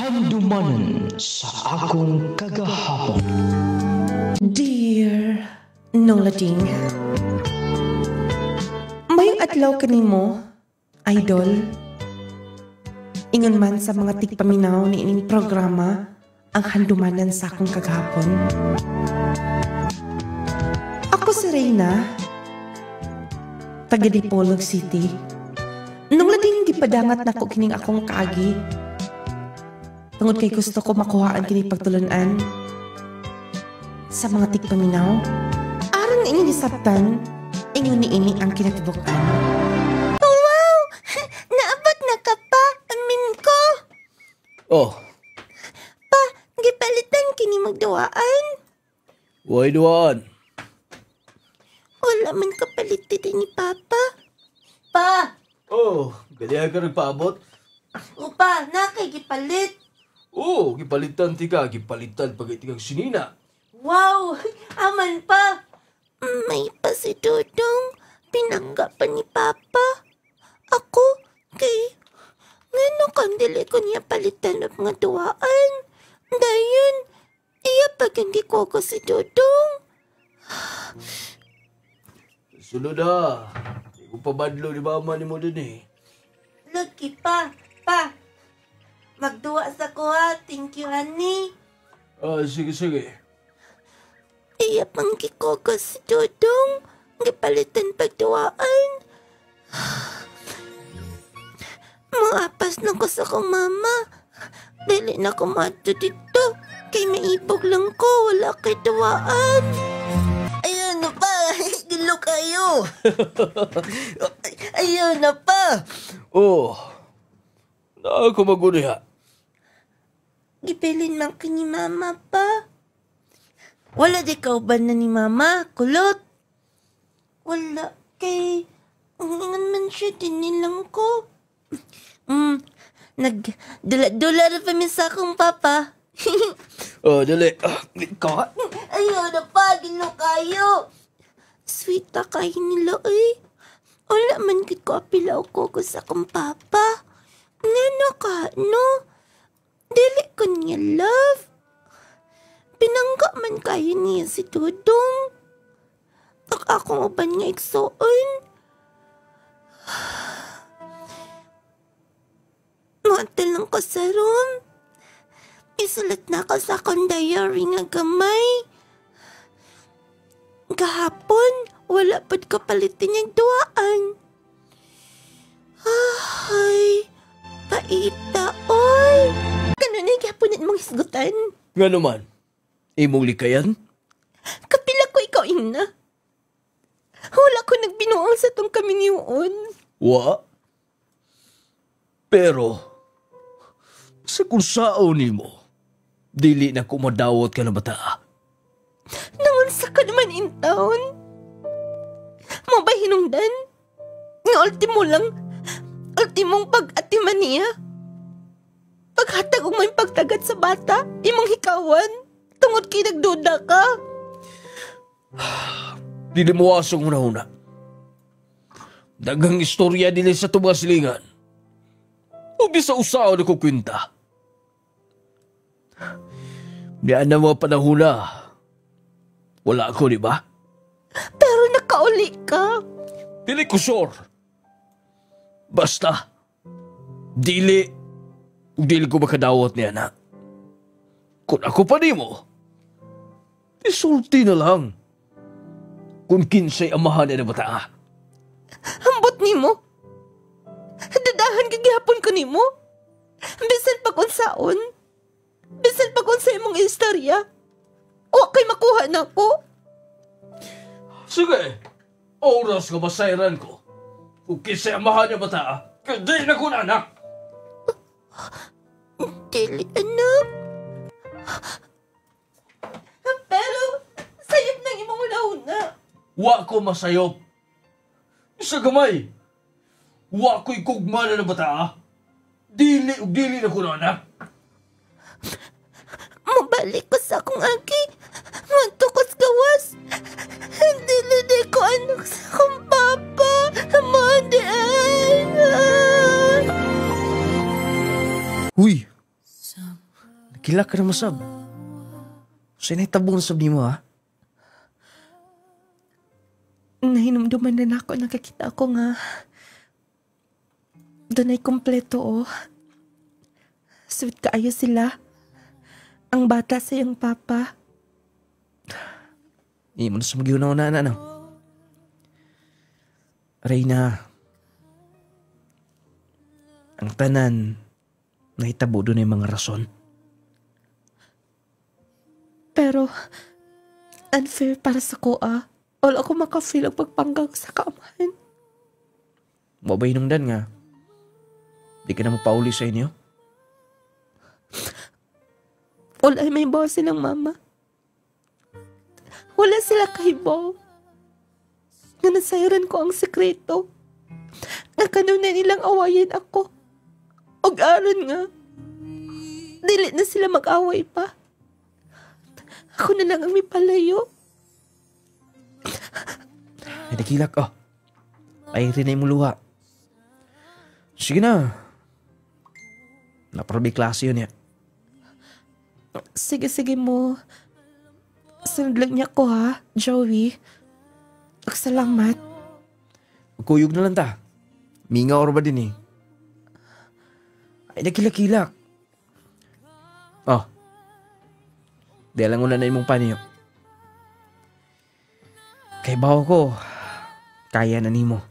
Handumanan sa akong kagahapon. Dear Nolating, mayong adlaw kanimo, idol. Ingon man sa mga tigpaminaw ni ining programa ang handumanan sa akong kagahapon. Ako si Reyna, taga Dipolog City. Nung lading gipadangat na ko kining akong kaagi, tungod kay gusto ko makuhaan kini pagtulunan sa mga tigpaminaw. Aron nga ini disabtan, ingon ni ini ang kinatibukan. Wow! Naabot na ka pa, amin ko! Oh, Pa, gipalitan kini magduwaan. why duwaan? Wala man kapalitin ni Papa. Pa! Oh, galihan ka nagpaabot? Upa, nakay gipalit. Oh, gipalitan ti ka, gipalitan pag iti kang sinina. Wow! Aman pa! May pa si Dudong. Pinangga pa ni Papa. Ako, kay... Ngano kang dili ko niya palitan ng mga duwaan. Dayon, iya pag hindi ko si Dudong. Sunod ha. Di ko pabadlo ni mama ni mo dun eh. Lagi pa, pa. Magduwa sa ko ha. Thank you, honey. Sige, sige. Iya pang kikogo si Dudong. Gipalitan pagduwaan. Maapas na ko sa kong mama. Dili na ko mato dito. Kay maipog lang ko. Wala kay duwaan. Ayun na pa. Gilo kayo. Ayun na pa. Oh, na ako maguni ha. Gipilin man ka ni mama pa. Wala di kauban na ni mama. Kulot. Wala kay... Ingan man siya dinilang ko. Nagdula-dula na pa sa akong papa. Oh, dali. Ikaw ha? Ayaw na pa, gino kayo. Sweet na kayo nila eh. Wala man gid ko apilaw ko sa akong papa. Ngano ka, no? Dili ko niya love. Pinangga man kayo niya si Dudong. Tak akong uban niya iksoon. Matal lang ko sa room. Isulat na ko sa akong diary nga gamay. Gahapon, wala pud ko palitin yung duwaan. Ay, paita, oy. Ganun na gahapon at mga hisgutan. Nga naman, imong likayan? Kapila ko ikaw, ina. Wala ko nagbinuang sa tong kami niyoon. Wa? Pero, sa kursao ni mo, dili na kumadawat ka na bata. Nangunsa ka naman in town. Mo ba hinungdan? Nga ultimong pag-atiman niya. Paghatag og may pagtagad sa bata, imong hikawan, tungod kay nagduda ka. Dili mo asong una-una. Daghang istorya dili sa tumaslingan. O di sa usaw na kukwinta. Diyan na mga panahon na. Wala ako, di ba? Pero nakauli ka. Dili ko sure. Basta, dili ko makadawat niya na. Kung ako pa di mo, isulti na lang. Kung kinsay amahan na bata. Hambot ni mo. Dadahan kagihapon ko ni mo. Bisan pa kung saon. Bisan pa kung sa imong istorya. O kay makuha na ko. Sige, oras ka masayran ko. Kung kinsay amahan na bata, hindi na ko na anak. Dili, anak. Pero, sayop ng imong una-una. Wa ko masayop. Isa gamay. Wa ko'y kugmana na bata. Dili na ko na anak. Mabalik ko sa akong aki. Mantukos gawas. Dili ko anak sa akong papa. Madian. Huy, Sa Kilak ka na masab. Sinay tabong sab ni mo, ha? Nahinumduman na ako, nakakita ko nga. Doon ay kompleto, oh. Sweet kaayo sila. Ang bata sa iyong papa. Hindi mo na sa magyunaw na, ano? Reyna, ang tanan, nahitabo doon ay mga rason. Pero, unfair para sa ko, ah. Wala ako makafeel ang pagpanggang sa kaamahan. Mabay nung dan nga. Di ka na mapauli sa inyo? Wala may bawa silang mama. Wala sila kahibaw. Nga nasayran ko ang sekreto. Nga kanuna nilang awayin ako. Og aron nga. Dili na sila mag-away pa. Ako na lang ang may palayo. Ay, nakilak, oh. Ay, rin ay muluha. Sige na. Naprobi klase yun, ya. Sige mo. Sunod lang niya ko, ha, Joey. Salamat. Kuyog na lang ta. Minga or ba din, eh. Ay, nakilak-kilak. Oh. Di lang una na imong paniyo. Kay bawa ko, kaya na nimo.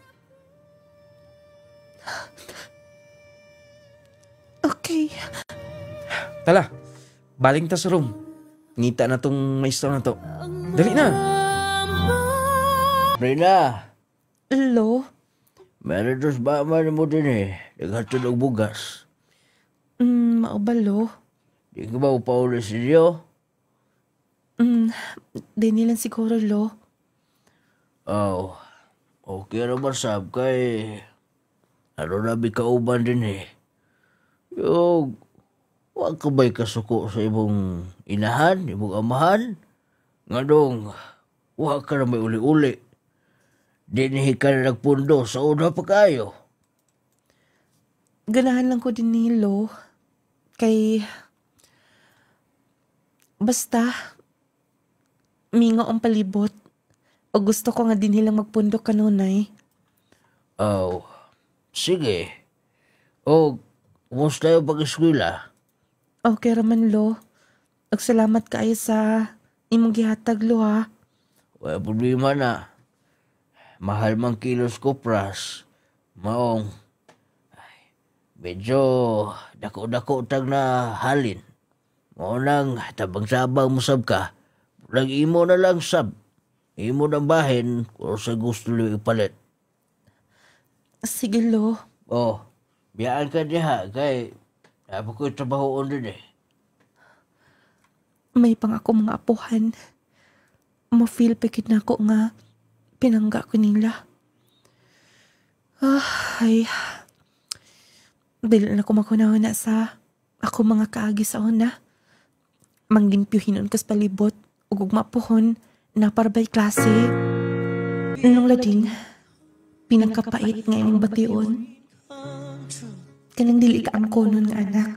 Okay. Tala, baling ta sa room. Ngita na tong maestro na to. Dali na. Reyna, Lo? meron dos ba man mo din eh. Naghatod og bugas. Maubalo. Di ka ba upauli sa inyo? Di nilang siguro, Lo. Oh, okay naman sab kay ano na kauban din eh. Yung, wag ka ba'y kasuko sa imong inahan, imong amahan? Nga dong, wag ka na may uli-uli. Dinihi ka na nagpundo sa una pa kayo. Ganahan lang ko din ni Lo. Kay... Basta... Mingo ang palibot. O gusto ko nga din nilang magpundok kanunay. Oh, sige. O, kumusta yung pag-eskwela? Okay raman, Lo. Salamat kaayo sa imong gihatag, Lo, ha. Wala problema na. Mahal mang kilos ko, pras. Maong, medyo dako-dako tag na halin. Maunang tabang-sabang mo sab ka. Imo na lang sab. Imo ng bahin kung sa gusto nyo ipalit. Sige, Lo. Oh, biyaan ka diha kay ako ko'y trabahoon din eh. May pang ako mga apuhan. Ma-feel pekit na ako nga pinangga ko nila. Ay. Dili na ko makunahon na sa ako mga kaagi sa una. Mangginpyuhinon kas palibot ug mapuhon na parabay klase. Nung lading, pinagkapait nga imong bation. Kanang dili ka ang konon nga anak.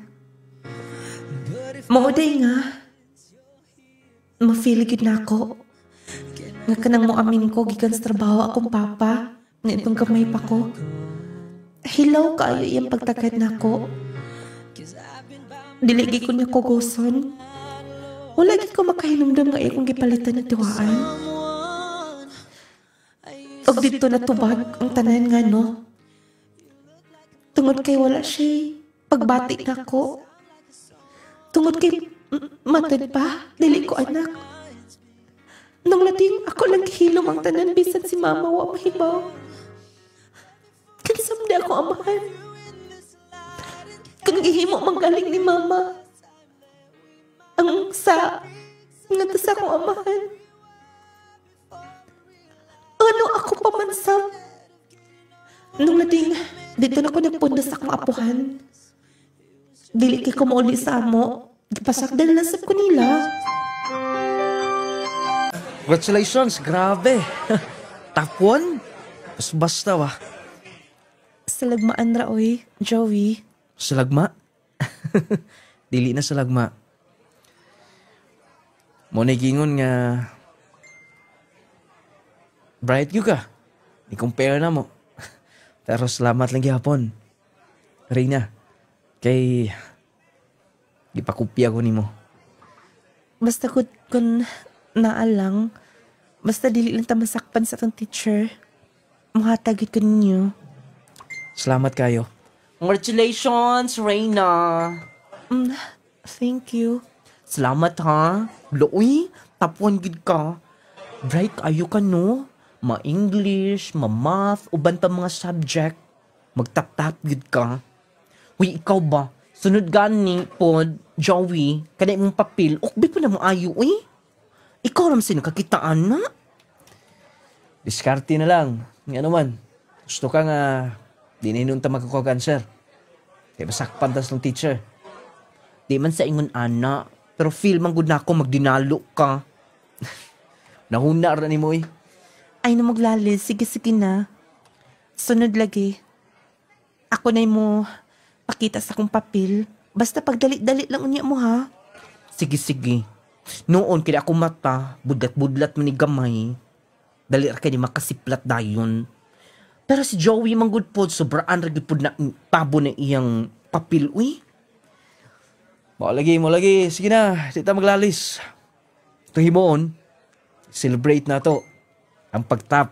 Mauday nga, ma-feel gid na ako. Nga kanang mo amin ko gikan sa trabaho akong papa, nga itong kamay pa ko. Hilaw kayo iyang pagtagad na ako. Diligi ko niya kuguson. Wala gid ko makahinumdum nga iyong gipalitan na tuwaan. Og dito natubag ang tanan nga no. Tungod kay wala siya pagbati na ko. Tungod kay matod pa, dili ko anak. Nung lating ako lang hilom ang tanan bisan si mama wa mahibaw. Kansam di ako amahan. Kung gihimo manggaling ni mama. Ang sa nga sa akong amahan. Ano ako pamansam? Nung lating dito na ko nagpundo sa akong apuhan. Dili kay ko mauli sa amo. Gipasakdal na sa ko nila. Congratulations, grabe. Top 1? Basta wa. Salagmaan ra oy, Joey. Salagma? Dili na salagma. Mo na gingon nga bright gyud ka. Ni compare na mo. Pero salamat lang gyapon. Reyna, kay gipakopya ko nimo. Basta kun naalang, basta dili lang ta masakpan sa atong teacher. Muhatag ko ninyo. Salamat kayo. Congratulations, Reyna. Thank you. Salamat ha. Uy, tapuan gid ka. Bright ayo ka no. Ma-English, ma-math, uban pa mga subject. Magtap-tap gid ka. Uy, ikaw ba? Sunod gani pod, Joey, kada imong papel, ukbi pa na mo ayo, uy. Ikaw ram sino kakitaan na. Diskarte na lang. Nga naman. Gusto ka nga di na inunta magkakakanser. Kaya masakpan tas ng teacher. Di man sa ingon ana, pero feel man gud nako magdinalo ka. Nahuna ra ni mo eh. Ay na maglalis. Sige na. Sunod lagi. Ako na mo pakita sa akong papel. Basta pagdalit-dalit lang unya mo ha. Sige. Noon kaya ako mata, budlat-budlat man ni gamay. Dali ra kay di makasiplat dayon. Pero si Joey manggod pod sobraan ra gid pod na tabo na iyang papel uy. Mo lagi. Sige na, di ta maglalis. Tuhimon, celebrate na to. Ang pagtap.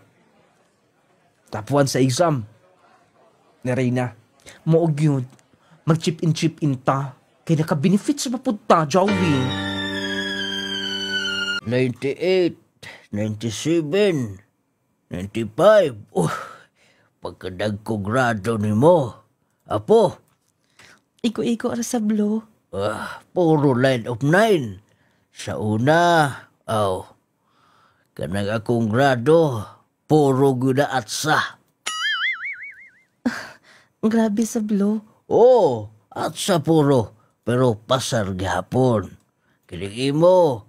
Tapuan sa exam. Ni Reyna. Mao gyud. Mag-chip in ta. Kay naka-benefit sa mapunta, Joey. 98, 97, 95. Pagkadag ko grado ni mo. Apo, Iko-iko ra sa blow. puro line of 9. Sa una, kanang akong grado, puro guna at sa. Grabe sa blow. At sa puro, pero pasar gihapon. Kinig mo,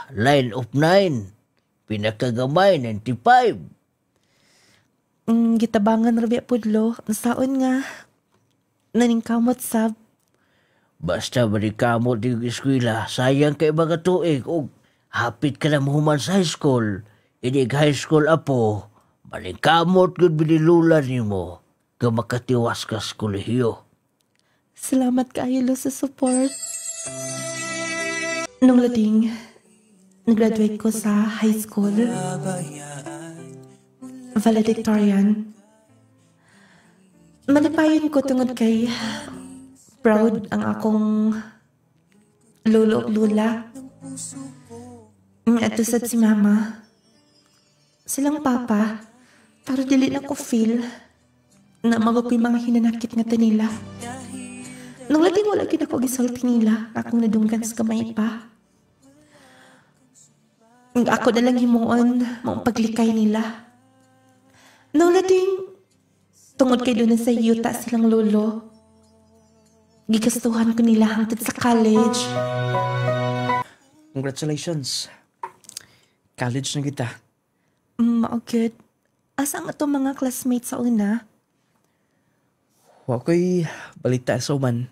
line of 9, pinakagamay, 95. Gitabangan rabi pudlo. Nasaon nga. Naningkamot sab. Basta marikamot yung eskwela, sayang kay mga tuig, o hapit ka na mahuman sa high school. Inig high school apo, marikamot yun binilula ni mo, ka makatiwas ka sa kolehiyo. Salamat kaayo lo sa support. Nung lading, nag-graduate ko sa high school. Valedictorian. Malipayon ko tungod kay proud ang akong lolo ug lula. Ato sad si mama. Silang papa, pero dili na ko feel na magokoy mga hinanakit nga nila. Nung lagi wala gid ako gisulti nila, akong nadunggan sa kamay pa. Ako na lang himuon, maong paglikay nila. Nung lading, tungod kay doon sa yuta silang lolo, gigastuhan ko nila hangtod sa college. Congratulations. College na kita. Mao good. Asa nga to mga classmates sa una? Wako'y balita sa uban.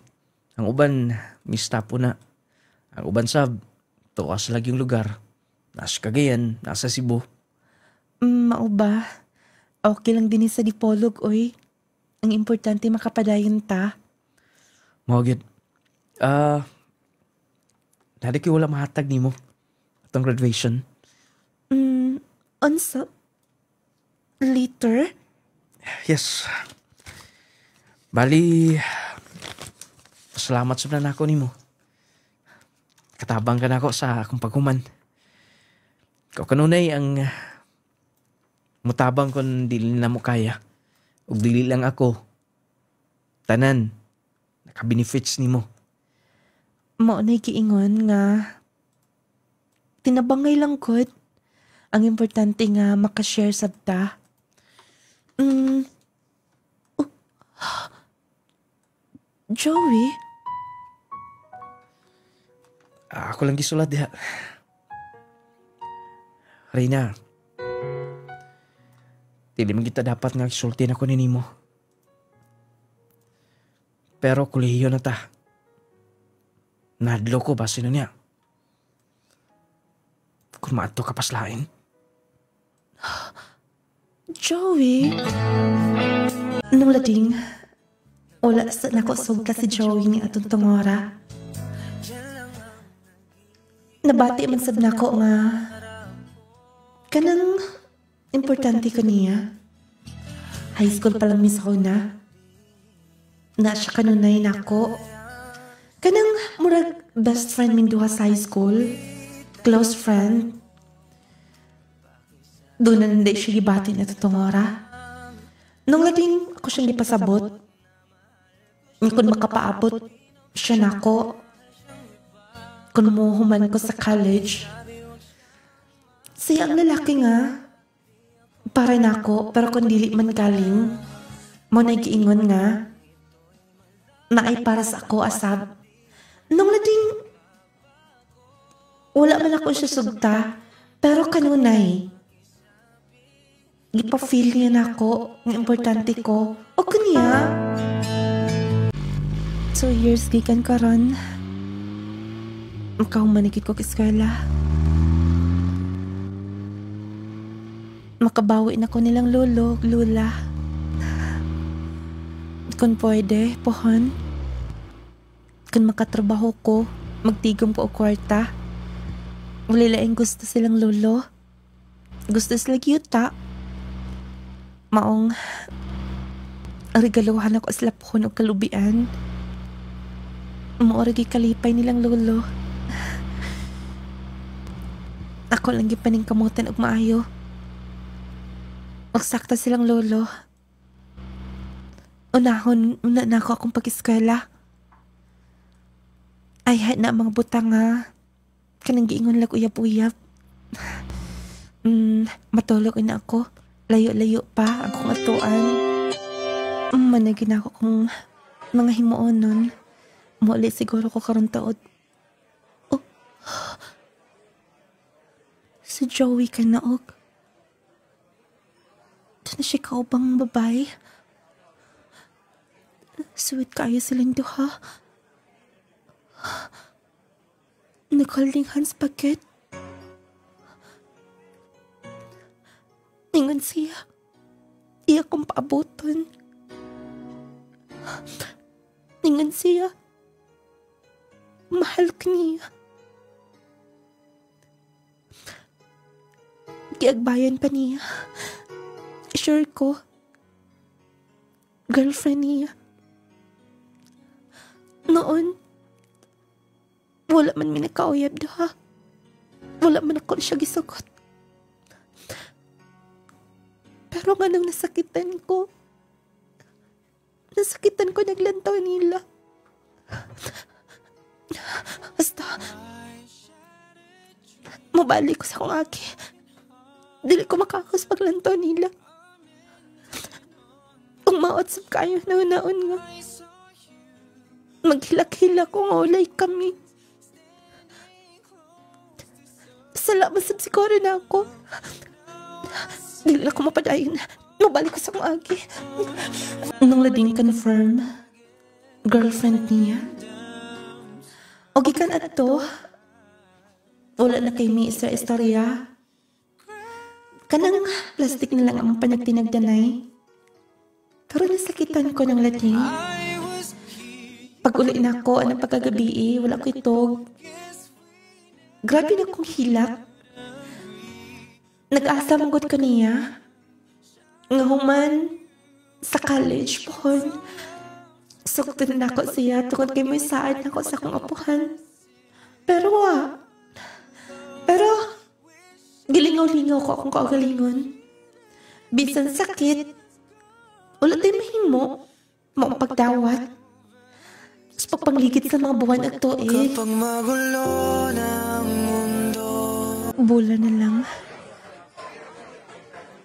Ang uban, mista po na. Ang uban sab, tuwas lagi yung lugar. Nasa Cagayan, nasa Cebu. Mao ba? Okay lang din sa dipolog, oy. Ang importante makapadayon ta. Mahagit. Dali kayo wala mahatag ni mo. Atong graduation. Unsa? Later? Yes. Bali, salamat sa na ako ni mo. Katabang ka na ako sa akong paghuman. Ikaw kanunay ang mutabang kung dili na mo kaya. O dili lang ako. Tanan, naka-benefits ni mo. Mao na giingon nga tinabangay lang gud. Ang importante nga makashare sabta. Joey? Ako lang gisulat diha. Reyna, dili man kita dapat nga isultin ako ni nimo. Pero kulihiyo na ta. Nadlo ko base na niya. kung maato ka paslain. Joey? Nung lading, wala sa nakosog ka si Joey ni atong tungora. Nabati man sad nako nga kanang importante ko niya. High school pa lang miss ako na. Na siya kanunay nako. Kanang murag best friend min duha sa high school. Close friend. Doon na hindi siya gibati na tutungora. Nung lading ako siyang gipasabot. Kung makapaabot siya nako. Kung muhuman ko sa college. Siya ang lalaki nga. Para nako, pero kung dili man galing, mo na giingon nga, na ay para sa ako asab. Nung lading, wala man ako siya sugta, pero kanunay. Gipa-feel niya na ako, ng importante ko, o kaniya. 2 years gikan karon. Makahumanikit ko kiskwela. Makabawi na ko nilang lolo, lula. Kung pwede, pohon. Kung makatrabaho ko, magtigom ko o kwarta. Wala laing gusto silang lolo. Gusto sila yuta. Maong regaluhan ako sila pohon o kalubian. Maoragi kalipay nilang lolo. Ako lang gipaning kamutan og maayo. Magsakta silang lolo. Una na ako akong pag-eskwela. Ay, na mga butang nga. Kanang giingon lag uyab-uyab. Matulog na ako. Layo-layo pa akong atuan. Managin ako kung mga himuon nun. Muli siguro ko karon taod. Oh. Si Joey ka naog. Na siya kaubang babae. Sweet kayo silang duha. Nag-holding hands paket. Ningon siya. Iya kong paabuton. Ningon siya. Mahal ka niya. Giagbayan pa niya. Sure ko, girlfriend niya. Noon, wala man minakauyab doha. Wala man ako siya gisugot. Pero nga nang nasakitan ko naglantaw nila. Basta, mabalik ko sa kong aki. Dili ko makakos paglantaw nila. Kung maotsap kayo na unaon nga. Maghilak-hilak kung ulay kami. Salamat sa siguro na ako. Dili na ako mapadayon. Mabalik ko sa kong agi. Nung lading confirm, girlfriend niya. O gikan ato, wala na kay mi sa istorya. Kanang plastic na lang ang panagtinagdanay. Pero nasakitan ko ng lading. Pag uli na ako, anong pagkagabi, wala ko itog. Grabe na kong hilak. Nag-asa manggot ko niya. Nga human, sa college pohon. Sukto na ako siya, tungkol kay may saad na ako sa kong apuhan. Pero gilingaw-lingaw ko akong kaugalingon. Bisan sakit, wala tayo mahimo, maong pagdawat. Sa pagpangligid sa mga buwan at tuig. Kapag magulo ng mundo. Bula na lang.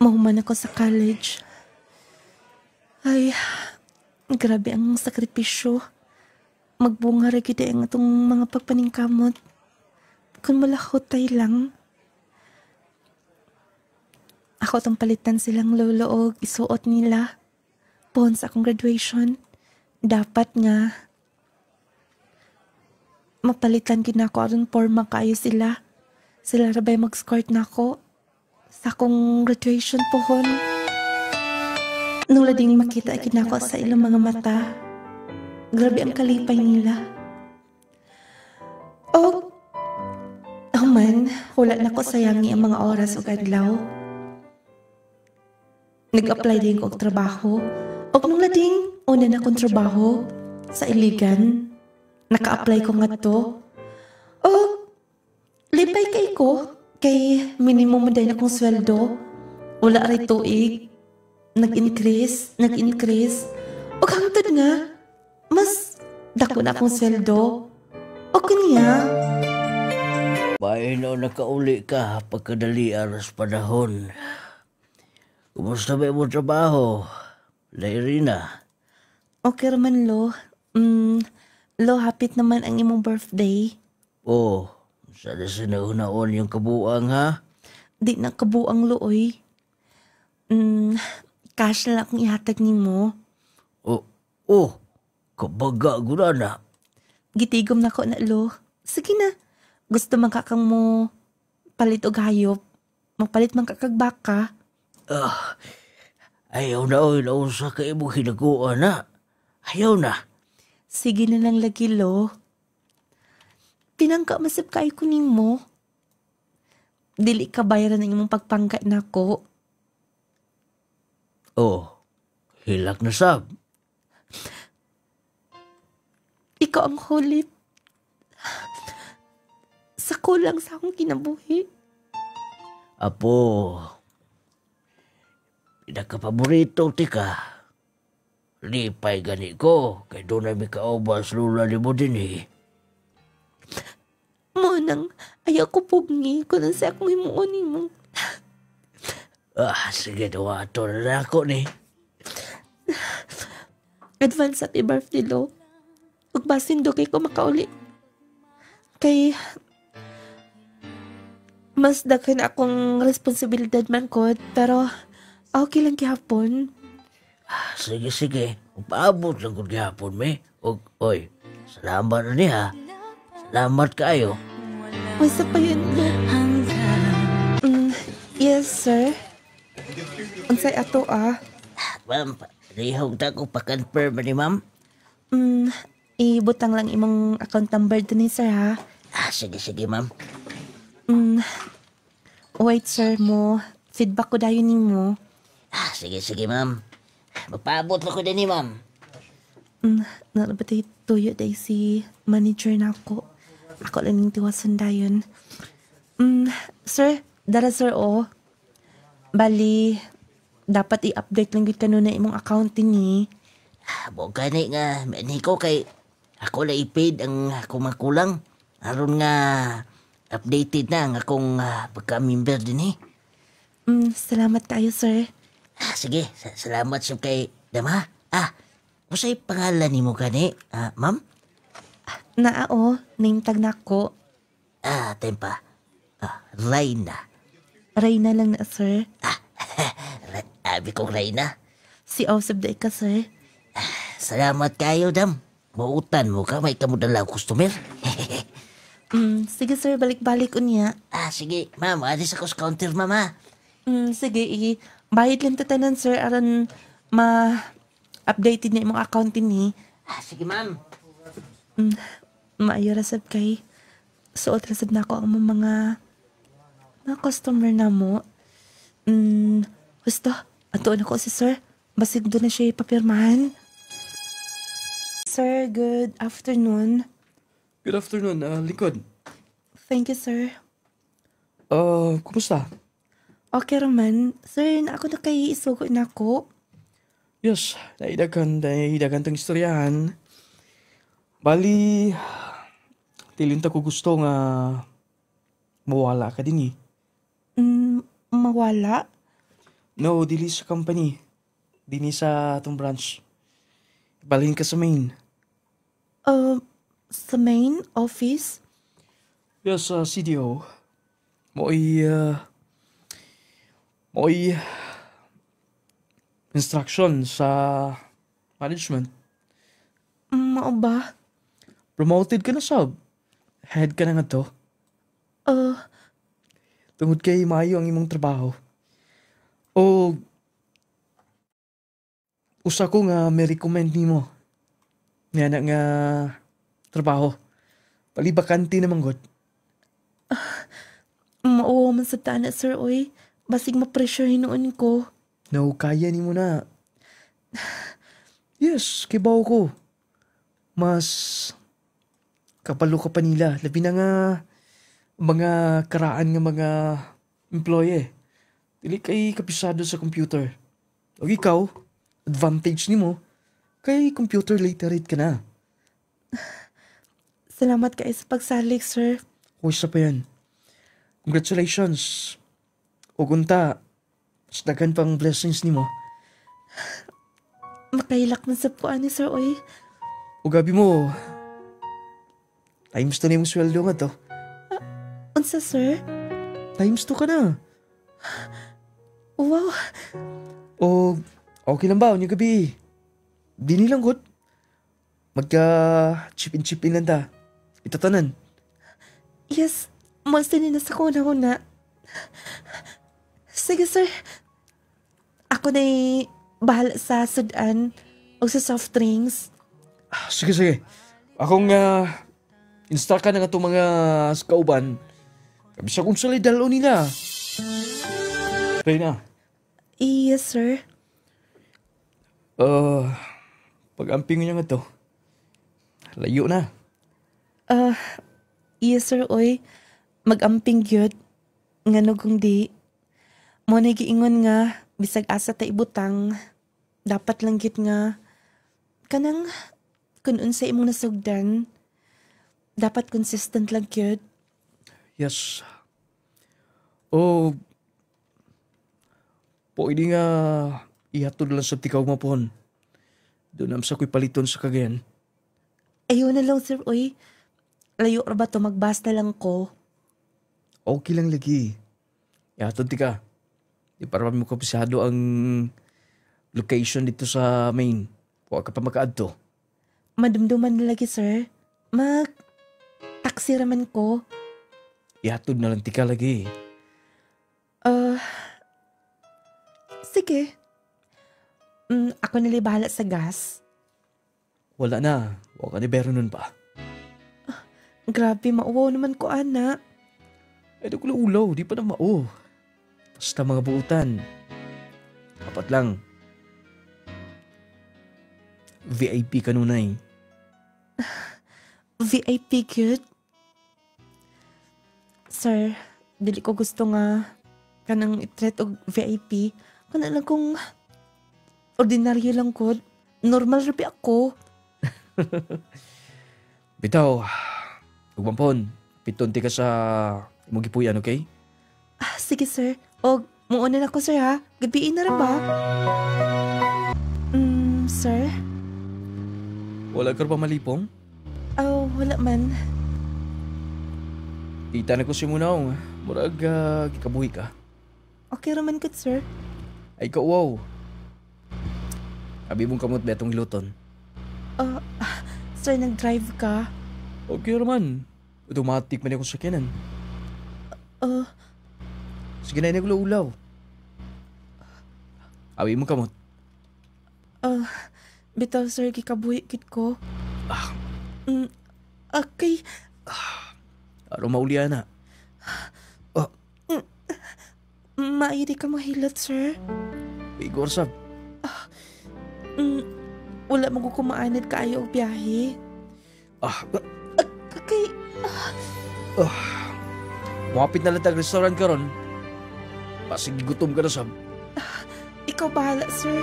Mahuman ako sa college. Ay, grabe ang sakripisyo. Magbunga rin kita ang itong mga pagpaningkamot. Kung malakotay lang. Ako itong palitan silang loloog, isuot nila. Pohon sa akong graduation. Dapat nga. Mapalitan ginako aron porma kayo sila. Sila rabay mag-escort na ako sa akong graduation pohon. Nung lading makita agad ako sa ilang mga mata, grabe ang kalipay nila. Oh man, wala na ko sayangi ang mga oras o adlaw. Nag-apply din ko og trabaho. O nung lading, una na kong trabaho sa Iligan. Naka-apply ko nga to. O, lipay kay ko. Kay minimum mo din akong sweldo. Wala rin tuig. Nag-increase. O hangtod nga, mas dako na akong sweldo. O kanya. Bahay na nakauli ka pagkadali aras panahon. Kumusta ba mo trabaho? Lairina. Okay raman, Lo. Lo, hapit naman ang imong birthday. Oh, sana sinahunaon yung kabuang ha? Di na kabuang, Lo, oy. Cash na lang akong ihatag ni mo. Kabaga guna na. Gitigom na ko na, Lo. Sige na. Gusto man kakang mo palit og hayop. Magpalit man kakagbaka. Ayaw na oy, nausa ka imo hinaguan na. Ayaw na. Sige na lang lagi, Lo. Pinangka masip kay kuning mo. Dili ka bayaran ng imong pagpangka na ko. Hilak na sab. Ikaw ang hulit. Sa kulang sa akong kinabuhi. Apo, pinakapaborito ti ka. Lipay gani ko, kay doon na may kaubas lula ni mo din eh. Munang ayaw ko pugni kung nasa akong himuonin mo. Sige daw ato na ako ni. Advance happy birthday, Lo. Ug basin do kay ko makauli. Kay mas daghan akong responsibilidad man ko, pero okay lang gihapon. Sige. Paabot lang kung gihapon me. Oy, salamat na niya. Salamat kayo. Masa pa yun, Lo? Yes, sir. Unsay ato, Ma'am, rihog ta ko pa-confirm ni ma'am. Ibutang lang imong account number dun ni sir, ha? Sige ma'am. Wait, sir, mo. Feedback ko dayon nimo. Sige ma'am. Mapaabot na ko din ni ma'am. Narabatay tuyo day si manager na ako. Ako lang yung tiwasan dayon. Sir, dara sir, Bali, dapat i-update lang yun kanuna imong account ni. Gani nga, ni ko kay ako na i-paid ang akong makulang. Aron nga updated na ang akong pagka-member din eh. Salamat kayo, sir. Sige, salamat siya kay Dama. Masay pangalan ni mo gani, ma'am? Name tag na ko. Tempa. Rayna. Reyna lang na, sir. Abi kong Rayna. Si Osab day ka, sir. Salamat kayo, Dam. Mautan mo ka, may kamudala customer. Sige, sir, balik-balik unya. Sige, ma'am, adis ako sa counter, mama. Sige, bayad lang tatanan, sir, aron ma-updated na imong account ni. Sige, ma'am. Maayo rasab kay. Suot rasab na ako ang mga customer na mo. Basta, atuon ako si sir. Basig doon na siya ipapirmahan. Sir, good afternoon. Good afternoon, Lingkod. Thank you, sir. Kumusta? Okay raman. Sir, na ako na kay isugo na ako. Yes, naidagan tang istoryahan. Bali, tilinta ko gusto nga mawala ka din eh. Mawala? No, dili sa company. Dini sa atong branch. Balhin ka sa main. Sa main office? Yes, CDO. Mo'y instruction sa management. Mao ba? Promoted ka na, sab. Head ka na nga to. Tungod kay maayo ang imong trabaho. O usa ko nga may recommend nimo. Nga na nga trabaho. Palibakante naman god. Mauwa man sa tana, sir, oy. Basig ma-pressure hinuon ko. No, kaya nimo na. Yes, kibaw ko. Mas kapalo ka pa nila. Labi na nga mga karaan nga mga employee. Dili kay kapisado sa computer. O ikaw, advantage nimo kay computer literate ka na. Salamat kayo sa pagsalik, sir. O isa pa yan. Congratulations. O gunta, mas daghan pang blessings nimo. Makailak man sa puan ni sir, oy. O gabi mo, times 2 na yung sweldo nga to. Unsa, sir? Times 2 ka na. Wow. O okay lang ba? Unyong gabi. Di nilang good. Magka-chip-in lang ta. Itatanan. Yes, mas din na sa kuna-kuna. Sige, sir. Ako na'y bahala sa sudan o sa soft drinks. Sige. Akong install ka na nga itong mga skauban. Kabisa kong salidalo nila. Reyna, Yes, sir. pag-amping niya nga to. Layo na. Yes, sir, oy. Mag-amping gyud. Ngano kung di. Mo na giingon nga, bisag asa ta ibutang. Dapat lang gyud nga. Kanang, kung unsa imong nasugdan, dapat consistent lang gyud. Yes. O, pwede nga ihatod lang sa tikaw mapon. Doon am sa ko'y paliton sa kagayan. Ayaw na lang, sir, oy. Layo ra ba to, magbasta lang ko. Okay lang lagi. Ihatod tika. Di para mo kapisado ang location dito sa main. Huwag ka pa makaadto. Madumduman na lagi, sir. Taxi raman ko. Ihatod na lang tika lagi. Sige. Ako nalibahala sa gas. Wala na. Huwag ka ni Bero nun pa. Grabe, mauwaw naman ko, ana. Eh, di ko lang ulaw. Di pa na mao. Basta mga buutan. Apat lang. VIP ka nunay. VIP good? Sir, dili ko gusto nga kanang itreat og VIP. Kana lang kung ordinaryo lang ko. Normal rabi ako. Bitaw. Ugmampon. Piton ti ka sa imong gipuyan, okay? Sige, sir. Og, muuna na ko, sir, ha? Gabiin na rin ba? Sir? Wala ka pa malipong? Oh, wala man. Kita na ko si Munaw. Murag gikabuhi ka. Okay raman good, sir. Ay ka, wow. Abi mong kamot betong iluton. Sir, nag-drive ka? Okay naman. Automatic man ako sa kinan. Sige na ulaw. Abi mong kamot. Bitaw, sir, kikabuhi kit ko. Okay. Araw maulian na. Mairi ka mahilot, sir. Igor sab. Wala mo ko kumaanid kaayo og biyahe. Okay. Mapit na lang tag restaurant karon. Pasig gutom ka na sab. Ikaw bahala, sir.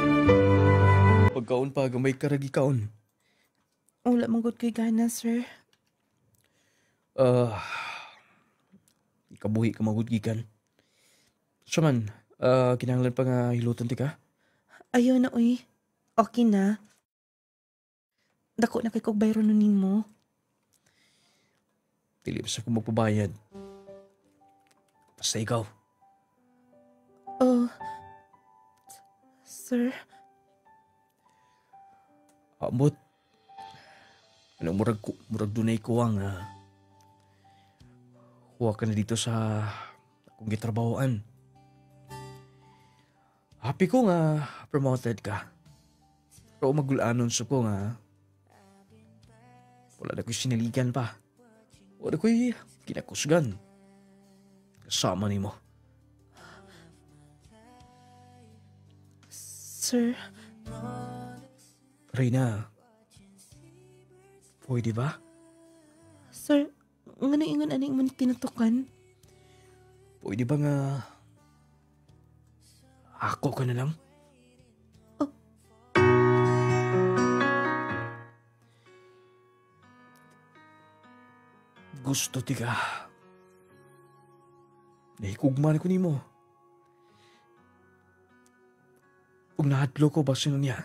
Pagkaon pa gamay karagi kaon. Wala mong good kay gana, sir. Ikabuhi ka magudgikan. Saman, kinahanglan pa nga hiluton ti ka? Ayaw na, uy. Okay na. Dako na kay kog bayro nun mo. Dili sa kung magpabayad. Basta ikaw. Sir. Amot. Anong murag dunay ko ang huwag ka na dito sa akong gitrabahoan. Happy ko nga promoted ka. Pero magulanon sa ko nga wala na ko'y sinaligan pa. Wala ko'y kinakusgan. Kasama ni mo. Sir, Reyna, pwede ba? sir, nga ingon aning mo tinutukan? Pwede ba nga ako ka na lang? Gusto ti ka. Nahikugman ko ni mo. Kung nahadlo ko ba sino niya?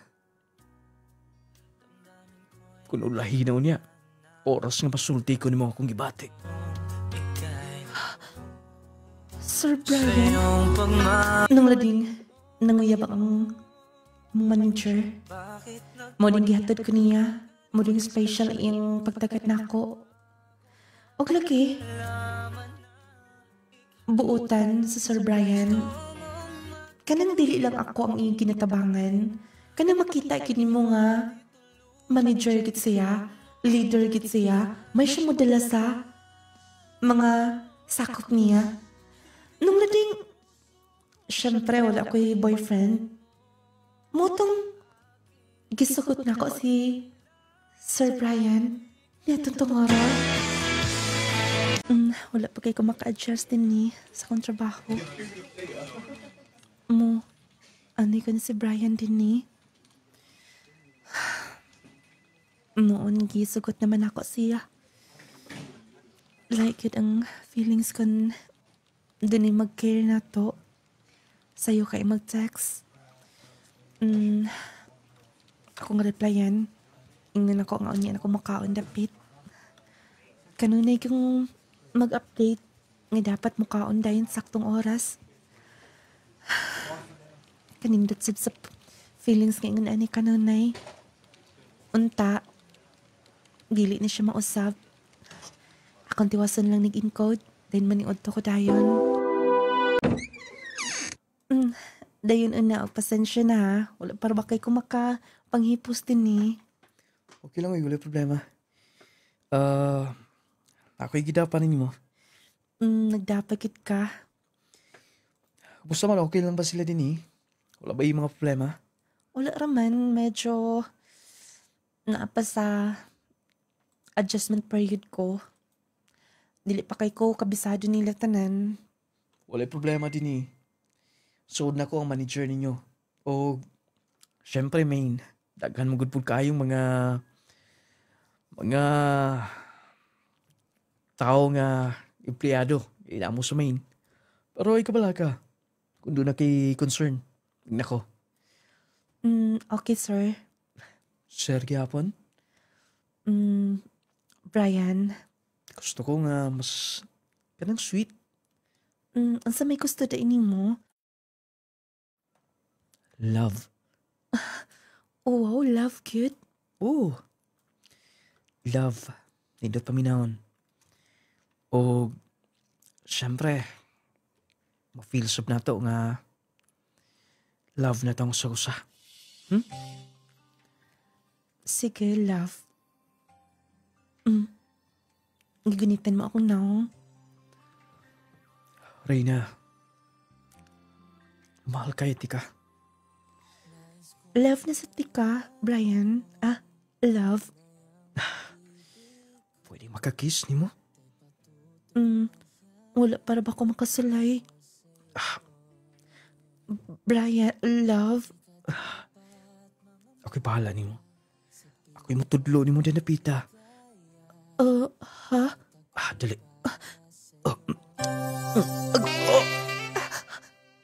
Kung ulahinaw niya, oras nga masulti ko ni mo akong gibati. Sir Brian, nung lading nanguyab ang manager. Mo din gihatod ko niya. Mo din special yung pagtagat na ako. Og lagi, buutan sa Sir Brian. Kanang dili lang ako ang iyong kinatabangan. Kanang makita kini mo nga, manager git siya, leader git siya, may siya modala sa mga sakop niya. Nung lading, syempre wala ko'y boyfriend. Motong, gisugot na ako si Sir Brian. Niya tuntungara. Wala pa kayo kumaka-adjust din ni sa kong trabaho. Mo, ano ko na si Brian din ni. Noon, gisugot naman ako siya. Like it ang feelings ko din mag-care na to. Sa'yo kayo mag-text. Ako nga replyan. Ingnan ako nga uniyan ako makaon dapit. Kanunay kong mag-update nga dapat mukaon dayon saktong oras. Kanindot sa feelings nga ingon ani kanunay. Unta, dili na siya mausap. Akong tiwason lang nag-encode, then maniod to ko dayon. Dayon una, pasensya na ha. Wala para ba kayo panghipos din ni. Okay lang, wala problema. Ako'y gidapan ninyo mo. Nagdapagit ka. Gusto man, okay lang ba sila din eh? Wala ba yung mga problema? Wala raman, medyo naapa sa adjustment period ko. Dili pa kay ko kabisado nila tanan. Wala problema din eh. Sood na ko ang manager ninyo. O, syempre main, daghan mo good po kayong mga tao nga empleyado. Ina mo sa main. Pero ikaw bala ka. Kung doon na kay concern. Tignan ko. Okay, sir. Sir gyapon? Brian. Gusto ko nga mas kanang sweet. Ang sa may gusto da ini mo? Love. Oh, wow, love, cute. Oh. Love. Nindot paminahon. O, syempre, ma-feels up na to nga love na tong sausa. Sige, love. Gigunitan mo akong naong. Reyna, mahal kayo, tika. Love na sa tika, Brian. Love. Pwede makakiss ni mo? Wala para ba ako makasulay? Brian, love. Ako'y bahala ni mo. Ako'y matudlo ni mo din napita. Ha? Dali.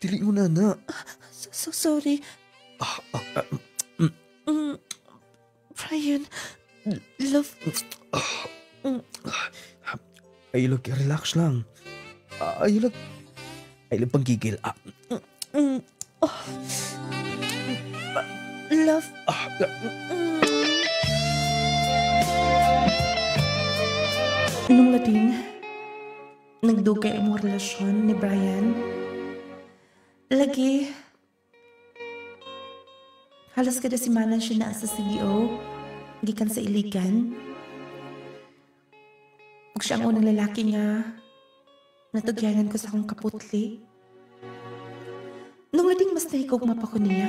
Dili mo na. So sorry. Brian, love. Ay, relax lang. Ay, panggigil. Love. Nung lading, nagdugay ang mga relasyon ni Brian. Lagi, halos kada simana siya na sa CBO, gikan sa Iligan. Ug siya ang unang lalaki nga natugyanan ko sa akong kaputli. Nung lading mas nahigugma pa ko niya.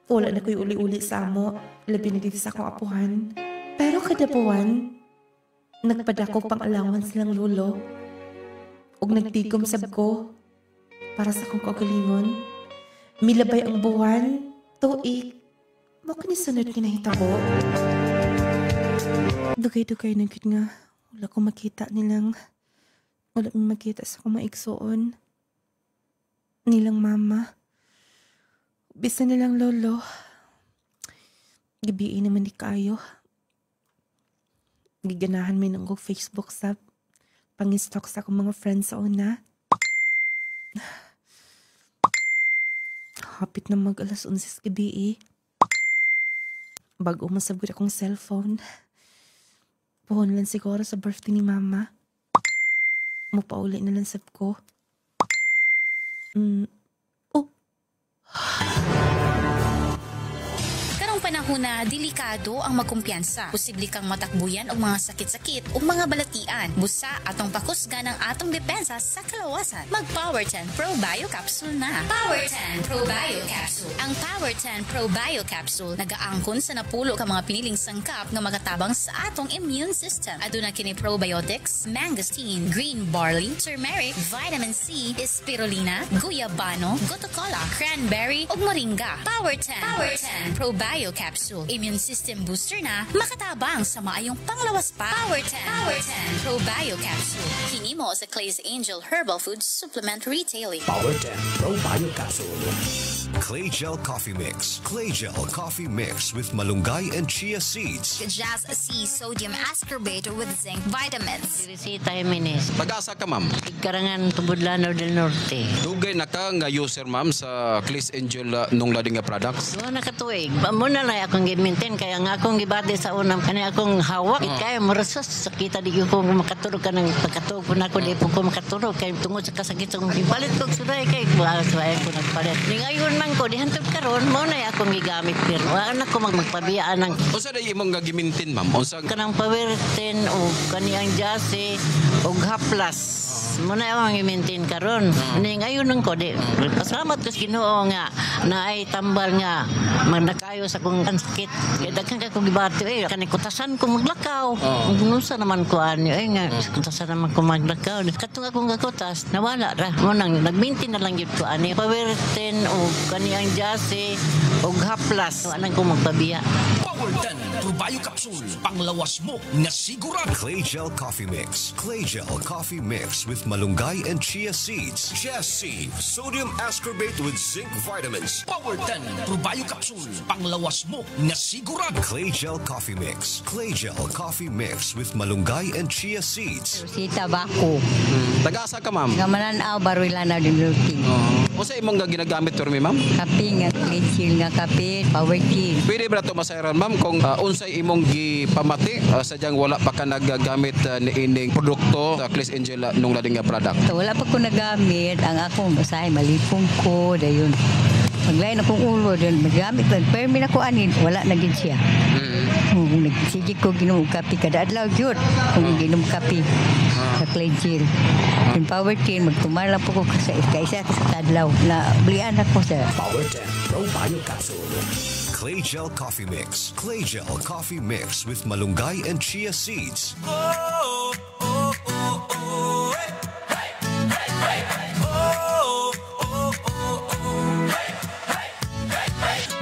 Wala na ko'y uli-uli sa amo, labi na dito sa akong apuhan. Pero kada buwan, nagpadako pang allowance silang lolo. Ug nagtigom sab ko para sa akong kaugalingon. Milabay ang buwan, tuig, mo kinisunod kinahitabo. Dugay-dugay na gud nga, wala ko makita nilang, wala ko makita sa akong maigsoon. Nilang mama. Bisa nilang lolo. Gabiin naman di kayo. Giganahan may nang Facebook sa pang-stalk sa akong mga friends sa una. Hapit na mag alas 11 gabi bago masabot akong cellphone. Puhon lang siguro sa birthday ni mama. Mapauli na lang sab ko. Panahon na delikado ang magkumpiyansa. Posible kang matakbuyan og mga sakit-sakit o mga balatian. Busa atong pakusgan ang atong depensa sa kalawasan. Mag Power 10 Pro Bio Capsule na. Power 10 Pro Bio Capsule. Ang Power 10 Pro Bio Capsule nagaangkon sa napulo ka mga piniling sangkap nga magatabang sa atong immune system. Aduna kini probiotics, mangosteen, green barley, turmeric, vitamin C, spirulina, guyabano, gotocola, cranberry ug moringa. Power 10 Pro Bio Capsule. Immune system booster na makatabang sa maayong panglawas pa. Power 10 Pro Bio Capsule. Hinimo sa Clay's Angel Herbal Food Supplement Retailing. Power 10 Pro Bio Capsule. Clay Gel Coffee Mix. Clay Gel Coffee Mix with malunggay and chia seeds. Jazz C Sodium Ascorbate with zinc vitamins. Teresita Jimenez. Tagasa ka, ma'am? Ikarangan Tubudlano del Norte. Dugay na ka nga user, ma'am, sa Clay's Angel nung lading nga products? Doon nakatuig. Muna na akong gimintin. Kaya nga akong gibati sa unang. Kaya akong hawak. Kaya marasas. Sakita di ko makatulog ka ng pagkatulog po na ako. Di po ko makatulog. Kaya tungod sa kasakit sa kong ipalit ko. Suday kay suday ko nagpalit. Ngayon man ko. Dihantod karon mo na akong gigamit. Pero anak ko magpabiyaan ng... Unsa na imong nga gimintin, ma'am? Unsa kanang Powerten o kaniyang Jase o Haplas. Muna yung i-maintain karon. Ngayon nung ko, pasalamat ko sa Ginoo nga na ay tambal nga magnakayo sa kong sakit. Kaya daghan ka kong gibati, kanikutasan ko maglakaw. Nusa naman ko anyo, nga, kutasan naman ko maglakaw. Katong akong gakutas, nawala ra. Munang, nag-maintain na lang yun ko anyo. Powerten o kaniyang Jase o Haplas. Anang ko magpabiya. Power 10 Pro Bio Capsule. Panglawas mo na sigurado. Clay Gel Coffee Mix. Clay Gel Coffee Mix with malunggay and chia seeds. Chia seed. Sodium ascorbate with zinc vitamins. Power 10 Pro Bio Capsule. Panglawas mo na sigurado. Clay Gel Coffee Mix. Clay Gel Coffee Mix with malunggay and chia seeds. Sita Bako. Tagasa ka, ma'am? Gamanan aw Baruilana del Norte. Unsa imong nga ginagamit turmi, ma'am? Kape nga, clean nga kape, power tea. Pwede ba ito masayran, ma'am, kung unsay imong gipamati sadyang wala pa ka nagagamit ni ining produkto sa Clay's Angel nung lading nga product? So, wala pa ko nagamit. Ang akong basahin, malipong ko, dayon. Maglain akong ulo, dayon magamit lang. Pero min ako anin, wala na gid siya. Sige ko ginom kape kada adlaw jud. Kung ginom kape sa Clay Gel. Yung power tin, magtumar lang po ko sa isa sa kadlaw. Na blian ako sa Power 10 Pro Bio Capsule. Clay Gel Coffee Mix. Clay Gel Coffee Mix with malunggay and chia seeds.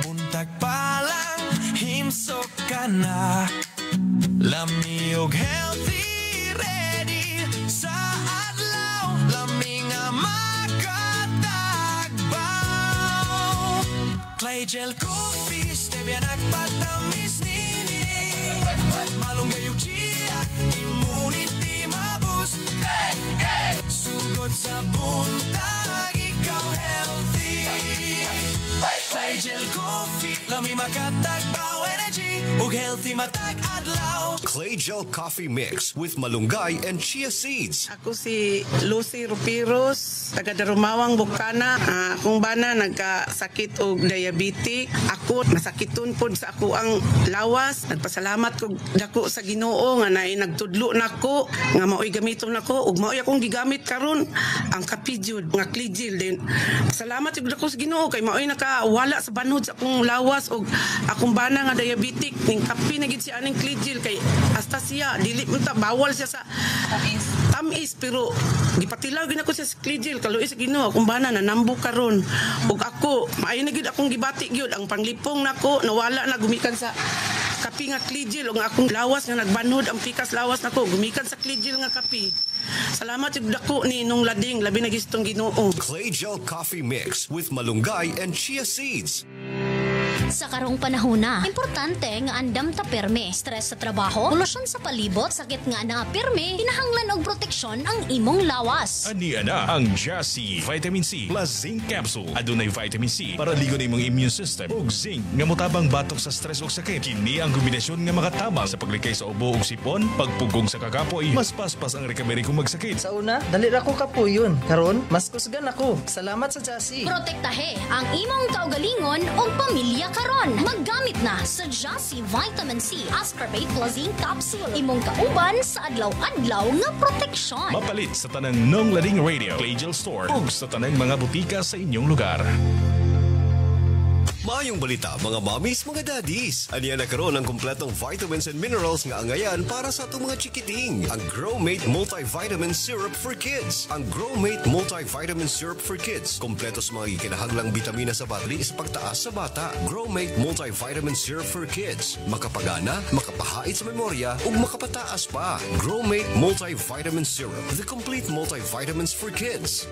Buntag pa lang, himsok ka na. Lamig healthy, ready sa adlaw. Lamig nga makatagbaw. Clay Gel Coffee, stevia nagpatamis nini. Malunggay yung chia, immunity maboost. Sugod sa buntag, ikaw healthy. Clay Gel Coffee, lamig makatagbaw energy. ug healthy matag adlaw. Clay Gel Coffee Mix with malunggay and chia seeds. Ako si Lucy Rupiros, taga Darumawang, Bukana. Akong bana nagkasakit og diabetic. Ako nasakiton pod sa ako ang lawas. Nagpasalamat ko dako sa Ginoo nga naay nagtudlo nako nga maoy gamiton nako ug maoy akong gigamit karon ang kapijud nga Cligil din. Salamat jud dako sa Ginoo kay maoy nakawala sa banhod sa akong lawas ug akong bana nga diabetic ning kapi na gid siya aning Cligil kay hasta siya dili man ta bawal siya sa tamis pero gipatilaw gid ako siya sa Cligil kaluoy sa Ginoo akong bana nanambo karon ug ako maayo na gid akong gibati gyud ang panglipong nako nawala na gumikan sa kapi nga Cligil ug akong lawas nga nagbanhod ang pikas lawas nako gumikan sa Cligil nga kapi. Salamat jud dako ni nung lading labi na gistong Ginoo. Clay Gel Coffee Mix with malunggay and chia seeds. Sa karong panahon na, importante nga andam ta pirme. Stress sa trabaho, polusyon sa palibot, sakit nga na pirme, kinahanglan og proteksyon ang imong lawas. Ania na ang Jassy Vitamin C plus Zinc Capsule. Adunay vitamin C para ligon imong immune system ug zinc nga motabang batok sa stress ug sakit. Kini ang kombinasyon nga makatabang sa paglikay sa ubo ug sipon, pagpugong sa kakapoy, mas paspas ang recovery kung magsakit. Sa una, dali ra ko kapuyon. Karon, mas kusgan ako. Salamat sa Jassy. Protektahe ang imong kaugalingon ug pamilya karon. Maggamit na sa Jassy Vitamin C Ascorbate plus Zinc Capsule. Imong kauban sa adlaw-adlaw nga proteksyon. Mapalit sa tanang Nong Lading Radio, Clay Gel Store ug sa tanang mga butika sa inyong lugar. Maayong balita mga mommies, mga daddies. Aniya na karon ang kumpletong vitamins and minerals nga angayan para sa atong mga chikiting. Ang Growmate Multivitamin Syrup for Kids. Ang Growmate Multivitamin Syrup for Kids. Kompleto sa mga kinahanglang bitamina sa batli sa pagtaas sa bata. Growmate Multivitamin Syrup for Kids. Makapagana, makapahait sa memorya, ug makapataas pa. Growmate Multivitamin Syrup. The complete multivitamins for kids.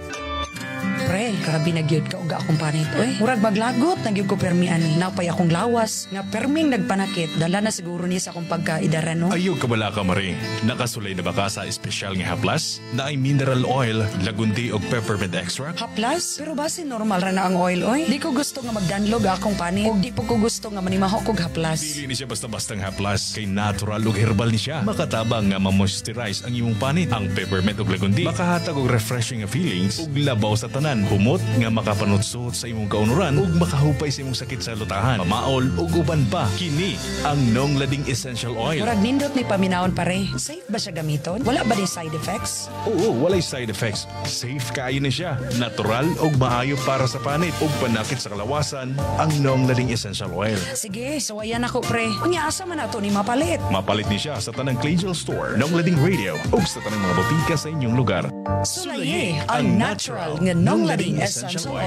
Pre, karabi na gyud ka og akong panit oy. Murag baglagot na gyud ko permi ani. Napay akong lawas nga perming nagpanakit. Dala na siguro niya sa akong pagkaidaran no. Ayog ka bala ka maring. Nakasulay na ba ka sa espesyal nga haplas? Na ay mineral oil, lagundi og peppermint extract? Haplas? Pero base normal ra na ang oil oy. Di ko gusto nga magdanlog akong panit. Og di po ko gusto nga manimaho kog haplas. Dili ni siya basta-bastang haplas. Kay natural ug herbal ni siya. Makatabang nga ma-moisturize ang imong panit. Ang peppermint ug lagundi makahatag og refreshing nga feelings ug labaw sa tanan. Humot nga makapanutsuot sa imong kaunuran ug makahupay sa imong sakit sa lutahan, pamaol ug uban pa. Kini ang Nong Lading Essential Oil. Murag nindot ni paminawon pare. Safe ba siya gamiton? Wala ba ni side effects? Oo, walay side effects. Safe kaayo ni siya. Natural ug maayo para sa panit ug panakit sa kalawasan ang Nong Lading Essential Oil. Sige, suwayan ako pre. Unya asa man ato ni mapalit? Mapalit ni siya sa tanang Clay Gel Store, Nong Lading Radio ug sa tanang mga botika sa inyong lugar. Sulaye ang natural nga Nong Lading Essential Oil.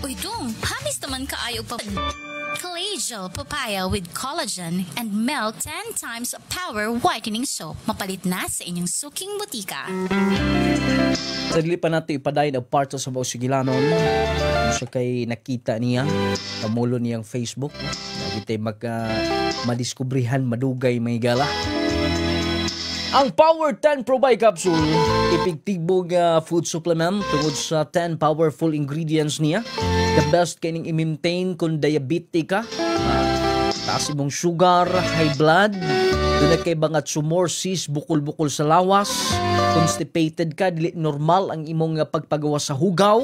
Uy, dong, hamis naman kaayo pa. Clay Gel Papaya with collagen and milk 10 times power whitening soap. Mapalit na sa inyong suking butika. Sadli pa natin ipadayin ang part sa mga sigilanon. Siya kay nakita niya, kamulo niyang Facebook. Lagi tayo madiskubrihan, madugay, may gala. Ang Power 10 Pro Bi Capsule, epektibong food supplement tungod sa 10 powerful ingredients niya. The best kaning i-maintain kung diabetic ka, taas imong sugar, high blood, doon na kay bangat sumorsis, bukol-bukol sa lawas, constipated ka, dili normal ang imong pagpagawa sa hugaw,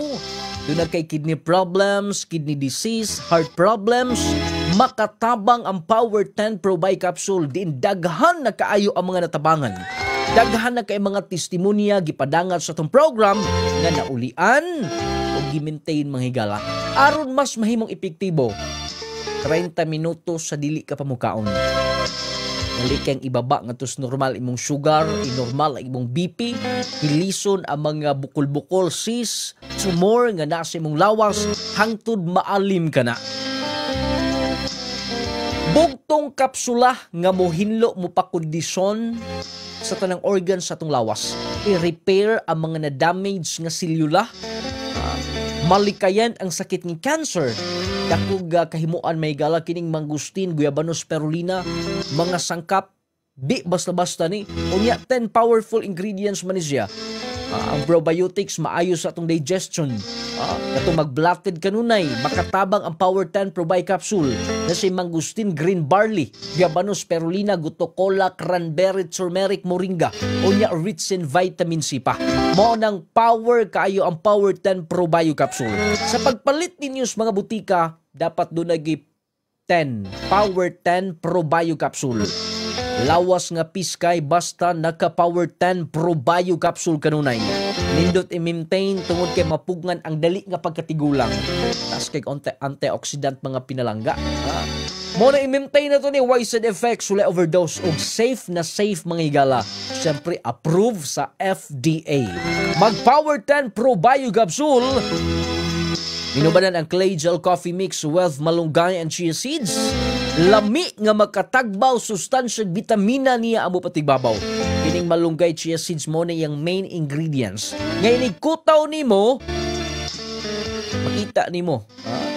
doon na kay kidney problems, kidney disease, heart problems, makatabang ang Power 10 Pro Bi Capsule. Diin daghan na kaayo ang mga natabangan. Daghan na kay mga testimonya gipadangat sa itong program nga naulian o gi-maintain mga higala. Aron mas mahimong epektibo, 30 minutos sa dili ka pamukaon. Dali kang ibaba nga tos normal imong sugar, normal ang imong BP, hilison ang mga bukol-bukol, sis, tumor nga nasa imong lawas, hangtod maalim ka na. Bugtong kapsula nga mohinlo mo pa kondisyon sa tanang organ sa atong lawas. I-repair ang mga na-damage nga selula. Malikayan ang sakit ng cancer. Dakog kahimuan may gala kining mangustin, guyabanos, spirulina, mga sangkap, di basta-basta ni. Unya 10 powerful ingredients man siya. Ang probiotics maayo sa atong digestion. Kato magblatted kanunay, makatabang ang Power 10 Pro Bi-Capsule na si Mangustin Green Barley, Gabano Spirulina, Gutocola, Cranberry, Turmeric, Moringa, unya rich in vitamin C pa. Mao nang power kayo ang Power 10 Pro Bio-Capsule. Sa pagpalit ninyo sa mga butika, dapat doon nagi 10 Power 10 Pro Bio-Capsule. Lawas nga piskay basta naka-Power 10 Pro Bio-Capsule kanunay. Nindot i-maintain tungod kay mapugngan ang dali nga pagkatigulang. Tas kay antioxidant mga pinalangga. Mo na i-maintain na to ni wide side effects, wala overdose og safe mga higala. Siyempre approve sa FDA. Mag-Power 10 Pro Bio-Capsule. Inubanan ang clay gel coffee mix with malunggay and chia seeds. Lami nga makatagbaw sustansya vitamina niya amo patigbabaw. Kining malunggay chia seeds mo na yung main ingredients. Ngayon ikutaw nimo, makita nimo,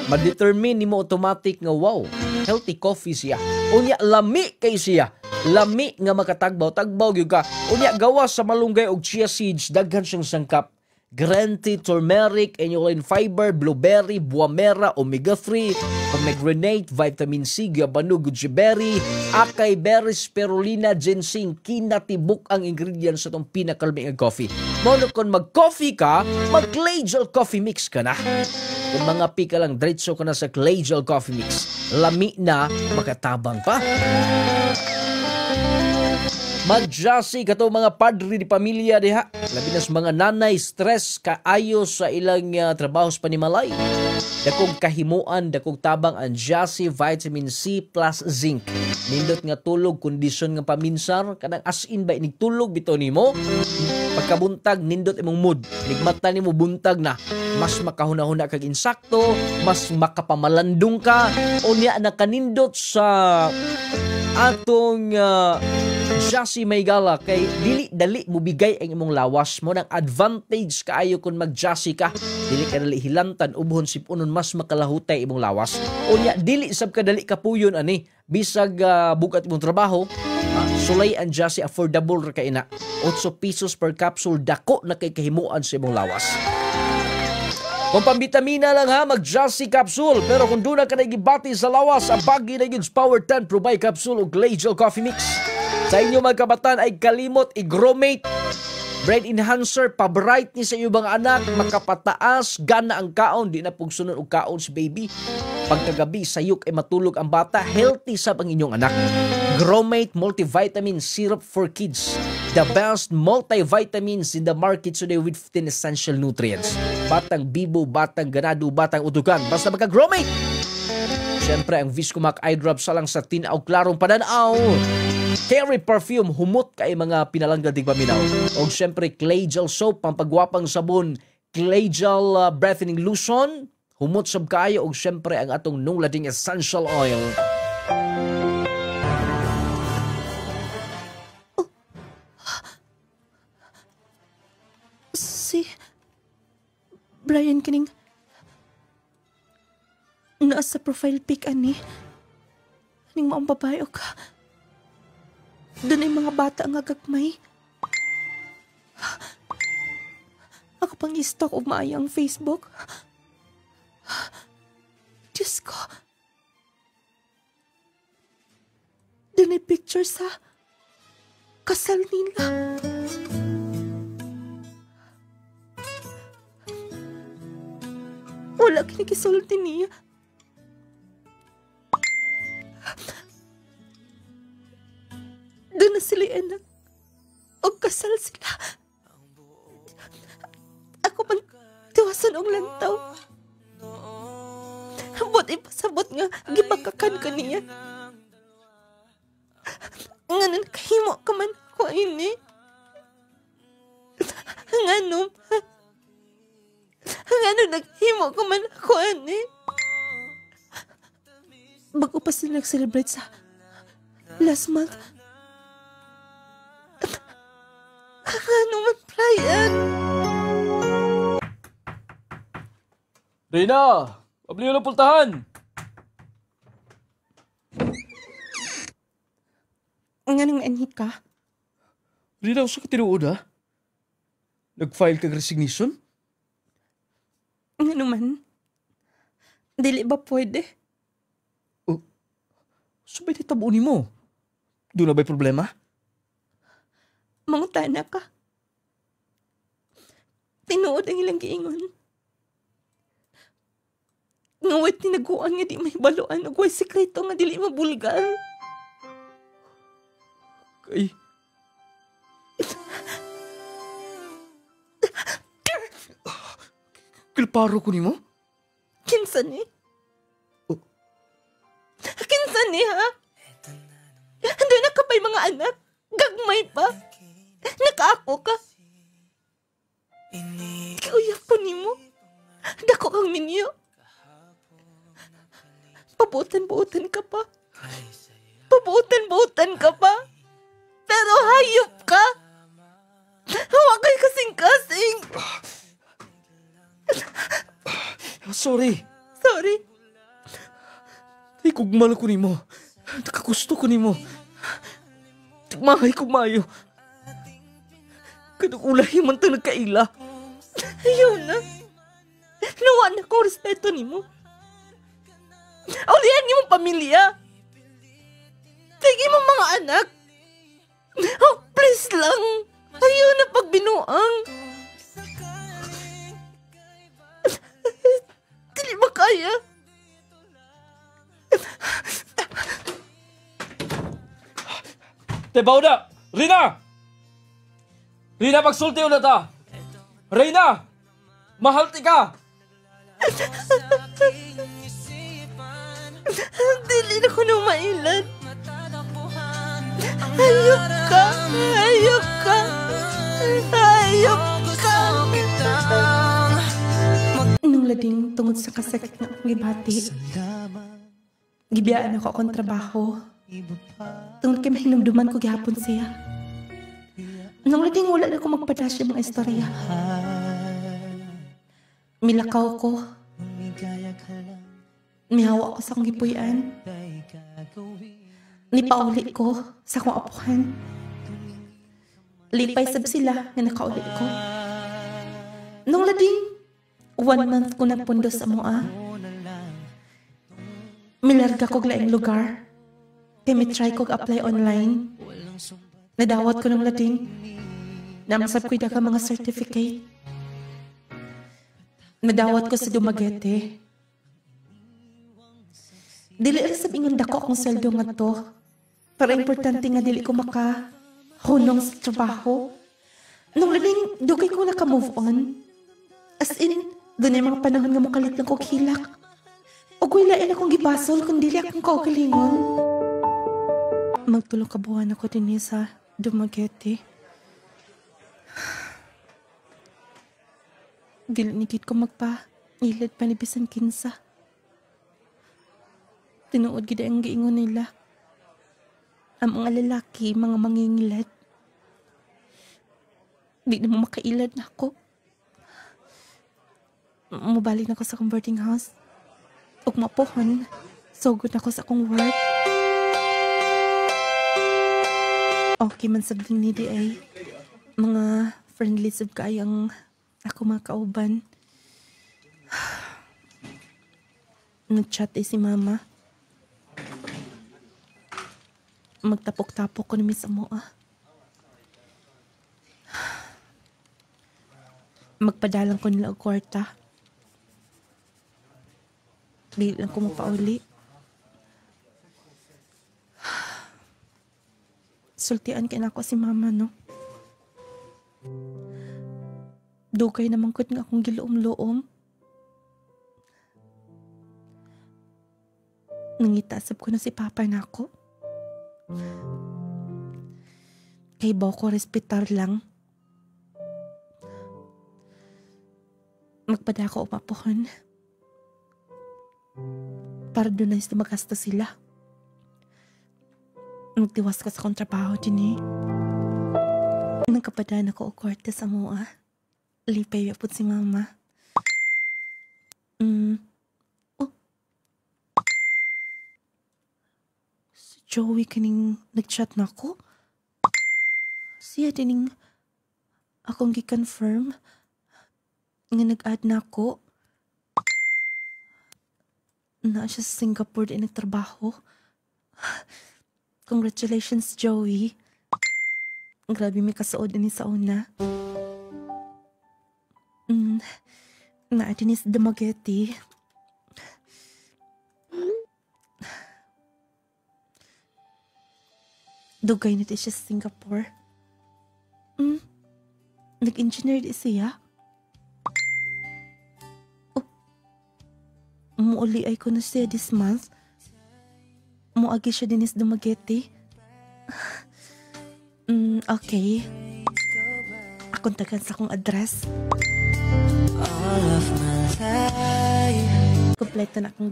ma-determine nimo automatic nga wow, healthy coffee siya. Unya lami kay siya. Lami nga makatagbaw, tagbaw gyud ka. Unya gawas sa malunggay og chia seeds, daghan siyang sangkap. Green tea, turmeric, inulin fiber, blueberry, buwamera, omega-3, pomegranate, vitamin C, gabano, goji berry, acai berry, spirulina, ginseng, kinatibuk ang ingredients sa itong pinakalming ang coffee. Mono kung mag-coffee ka, mag-clay gel coffee mix ka na. Kung mga pika lang, diretso ka na sa clay gel coffee mix. Lami na, makatabang pa. Magjasi kato mga padre di pamilya diha. Labi na sa mga nanay, stress kaayo sa ilang trabaho sa panimalay. Dakong kahimuan, dakong tabang ang Jasi Vitamin C plus Zinc. Nindot nga tulog, kondisyon nga paminsar, kanang as in ba inigtulog bito nimo. Pagkabuntag, nindot imong mood. Nigmata nimo buntag na. Mas makahuna-huna kag insakto, mas makapamalandong ka, o niya nakanindot sa atong Jasi Maygala kay dili-dali mo bigay ang imong lawas mo ng advantage kaayo kung mag-Jasi ka. Dili ka dali hilantan ubhon sipunon mas makalahutay imong lawas. Unya dili sab ka dali kapuyon ani bisag bugat imong trabaho. Sulay ang Jasi affordable ra kay ina. 8 pesos per capsule, dako na kay kahimuan sa imong lawas. Kung pambitamina lang ha, mag-Jasi capsule. Pero kung doon na ka nagibati sa lawas, abagi na yun Power 10 Pro Bi-Capsule o Clay Gel Coffee Mix. Sa inyo mga kabatan ay kalimot, i-gromate, brain enhancer, pa-bright ni sa iyong mga anak, makapataas, gana ang kaon, di na pugsunod og kaon si baby. Pagkagabi, sayok ay matulog ang bata, healthy sab ang inyong anak. Gromate Multivitamin Syrup for Kids. The best multivitamins in the market today with 15 essential nutrients. Batang bibo, batang ganado, batang utugan. Basta magka-Gromate! Siyempre, ang Viscomac Eye Drop sa lang sa tinaw klarong pananaw. Carry perfume, humot kay mga pinalangga dig paminaw. O siyempre, Clay Gel Soap, pampagwapang sabon, Clay Gel Breathing Lotion, humot sab kayo. O siyempre, ang atong nunglading essential oil. Si Brian kining nasa profile pic ani. Ning maong babae o ka. Doon ay mga bata nga gagmay. Ako pang i-stalk o maayang Facebook. Diyos ko. Doon ay picture sa kasal nila. Wala kinikisulti niya. Doon na sila anak. O kasal sila. Ako man tiwasan og lantaw. Ambot ipasabot nga gipakakan ko niya. Nganon kahimo ka man ko ini. Ngano naghimo ka man ako ani. Bago pa sila nag-celebrate sa last month. Ano man, Brian? Reyna! Pabliyo ng pultahan! Nga nang anhi ka? Reyna, usa ka tinuod ha? Nag-file kag resignation? Ano man? Dili ba pwede? Sabay di tabunin mo. Doon na ba'y problema? Mangutana ka. Tinuod ang ilang giingon. Ngawit tinaguan nga di may baluan ug way sekreto nga dili mabulgar. Kay... Kilparo ko ni mo? Kinsa ni? Kinsa ni ha? Ando na ka pa'y mga anak. Gagmay pa. Nakaako ka. Kiuyap ko ni mo. Dako kang minyo. Pabutan-butan ka pa. Pabutan-butan ka pa. Pero hayop ka. Hawa kay kasing-kasing. Sorry. Sorry. Ay, kugmal ko ni mo. Nakagusto ko ni mo. Mahay ko mayo. Kanugulay man ito nagkaila. Ayaw na. Nawa na ko respeto ni mo. Ulihan niyo mong pamilya. Tigil mo mga anak. Oh, please lang. Ayaw na pagbinuang. Dili ba kaya? Tebaw na! Rina! Rina, pagsulti ulit ha! Rina! Mahal ti ka! Dili na ko na mailan. Hayop ka! Hayop ka! Hayop ka! Nung lading tungod sa kasakit na akong gibati, gibiyaan ako akong trabaho. Tungod kay mahinumduman ko gihapon siya. Nung lading wala na ko magpadasya mga istorya. Milakaw ko. Mihawa ko sa akong gipuyan. Nipauli ko sa akong apuhan. Lipay sab sila nga nakauli ko. Nung lading 1 month ko nagpundo sa mua. Milarga ko laing lugar. Kaya may try ko apply online. Nadawat ko ng lading. Namasab ko daga mga certificate. Nadawat ko sa Dumaguete. Dili rin sa ingon dako akong sweldo nga to. Pero importante nga dili ko makahunong sa trabaho. Nung lading, dugay ko naka-move on. As in, doon yung mga panahon nga mukalit lang ko hilak. O gwilain akong gibasol kung dili akong kaugalingon. Magtulong kabuhan ako din sa Dumaguete. Dili nigit ko magpa-ilad pa ni bisan kinsa. Tinuod gid ang giingon nila. Ang mga lalaki, mga mangingilad. Di na mo makailad na ako. Mubalik na ako sa boarding house. Ug mapuhon. Sugod na ako sa akong work. Okay man sabing ni di ay mga friendly sab kaayang ako mga kauban. Nag-chat si mama. Magtapok-tapok ko ni Miss Amoa. Magpadalang ko nila og kwarta. Di lang ko mapauli. Sultian kay nako si mama, no? Dugay naman ko nga akong giluom-luom. Nangitasap ko na si papa na ako. Kay baw ko respetar lang. Magpada ko umapuhon. Para doon na magasta sila. Magtiwas ko sa akong trabaho din eh. Nagkapadaan ako o kwarta sa mua. Lipay yapot si mama. Oh. Si Joey kaning nag-chat na ako. Siya dining akong gi-confirm nga nag-add na ako na siya sa Singapore din nagtrabaho. Congratulations, Joey. Grabe may kasuod din sa una. Na din is Dumaguete. Dugay na di siya sa Singapore. Nag-engineer di siya. Muuli ay ko na siya this month. Muagi siya din is Dumaguete. Okay. Akong tagan sa akong address. All of my life. Kompleto na akong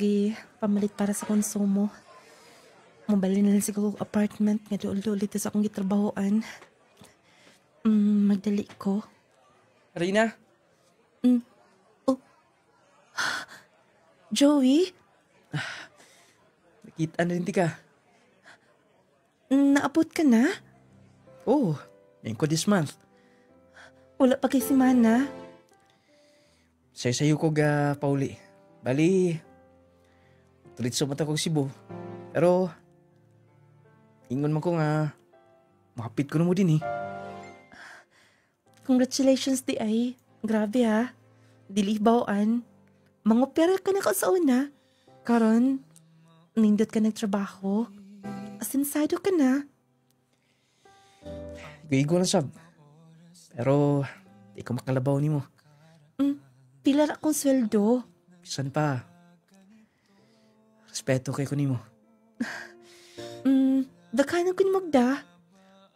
pamalit para sa konsumo. Mabali na lang siguro akong apartment nga doon dito sa akong gitrabahoan. Magdali ko. Rina? Oh. Joey? Nakita na rin ka. Naabot ka na? Oh, ngayon ko this month. Wala pa kay si Mana. Sayo ko ga, Pauli. Bali, tulit sa mata kong Cebu. Pero, ingon man ko nga, makapit ko na mo din eh. Congratulations di ay. Grabe ha. Dili bawaan. Mangopera ka na ka sa una. Karon, nindot ka nagtrabaho. Asinsado ka na. Igo na sab. Pero, di ko makalabaw ni mo. Pila na akong sweldo. Bisan pa. Respeto kay ko ni mo. Dakanan ko ni Magda.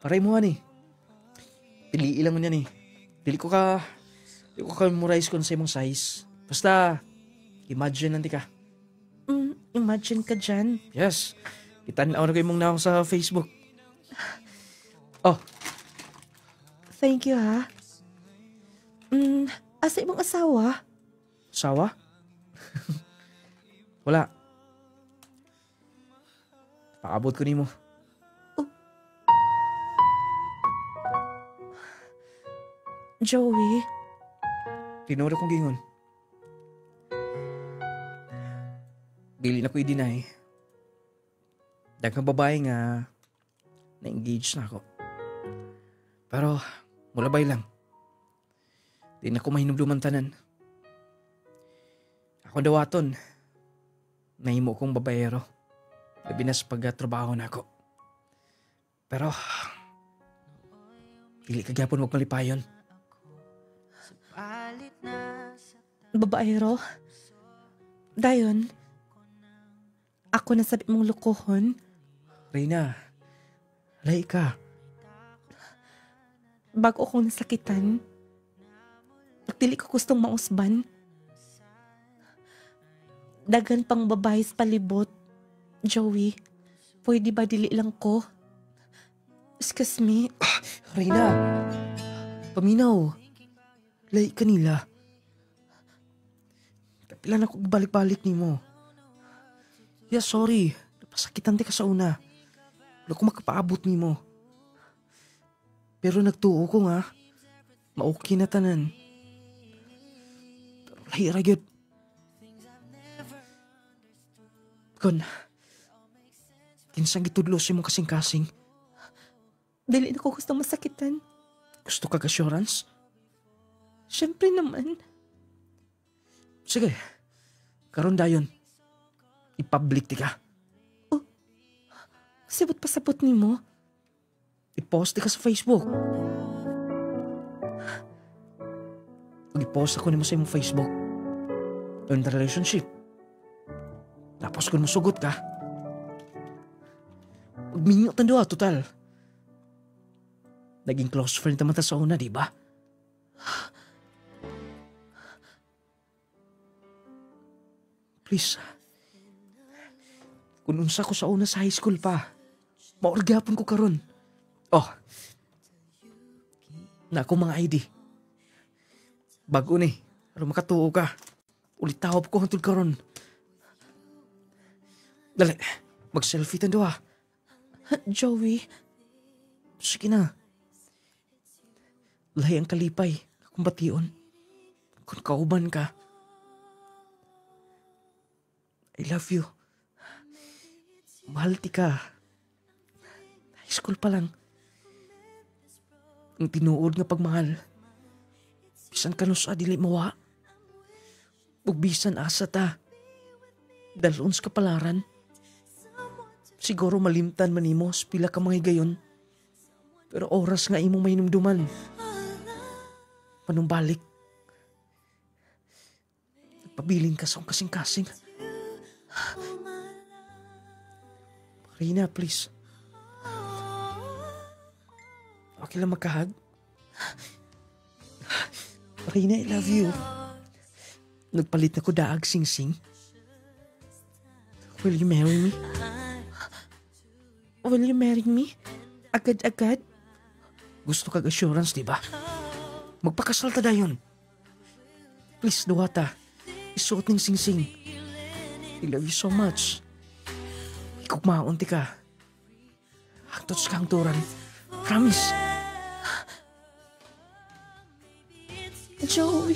Paray mo ani. Pili ilang mo yan eh. Dili ko ka memorize ko sa imong size. Basta, imagine nanti ka. Imagine ka dyan. Yes. Kitanaw na kayo mong naong sa Facebook. Oh. Thank you ha. Asa imong asawa? Asawa? Wala. Paabot ko ni mo. Joey? Tinuro kong gingon. Dili na ko i-deny. Daghang babae nga na-engage na ako. Pero mulabay lang. Di na ko mahinumduman tanan. Ako dawaton. Nahimo kong babayero. Labi na sa pagtrabaho na ako. Pero dili kagyapon magmalipayon. Babaero? Dayon, ako na sabi mong lukuhon. Reyna, alay ka. Bago akong nasakitan, pagdili ko gustong mausban. Dagan pang babae sa palibot. Joey, pwede ba dili lang ko? Excuse me. Reyna, paminaw. Alay ka nila. Kapilan ako balik-balik ni mo. Yeah, sorry. Napasakitan ka sa una. Wala ko makapaabot ni mo. Pero nagtuo ko nga. Maokey na tanan. Pero lahira yun. Kon, kinsang itudlo si mong kasing-kasing. Dili na ko gusto masakitan. Gusto ka assurance? Siyempre naman. Sige. Karon dayon. I-public ti ka. Sibot pa sabot ni mo. I-post ti ka sa Facebook. Pag i-post ako ni mo sa imong Facebook. In the relationship. Tapos kung masugot ka. Magminyo tando total. Naging close friend naman ta sa una, di ba? Please. Kung unsa ko sa una sa high school pa, maorgapon ko karon. Oh. Na ako mga ID. Bago ni, pero makatuo ka. Ulit tawab ko hantod karon. Dali, mag-selfie tando ha. Joey. Sige na. Lahi ang kalipay, kung bation. Kung kauban ka. I love you. Mahal ti ka. High school pa lang. Ang tinuod nga pagmahal. Bisan ka no sa dili mawa. Ug bisan asa ta. Dalon sa kapalaran. Siguro malimtan man imo sa pila ka mga higayon. Pero oras nga imong mahinumduman. Panumbalik. Nagpabiling ka sa kasing-kasing. Rina, please. Okay lang magkahag? Rina, I love you. Nagpalit na ko daag sing-sing. Will you marry me? Will you marry me? Agad-agad? Gusto kag assurance, di ba? Magpakasal ta dayon. Please, duwata. Isuot ning sing-sing. I love you so much. Ikugmaon ti ka. Hangtod sa kangturan. Promise. Joey,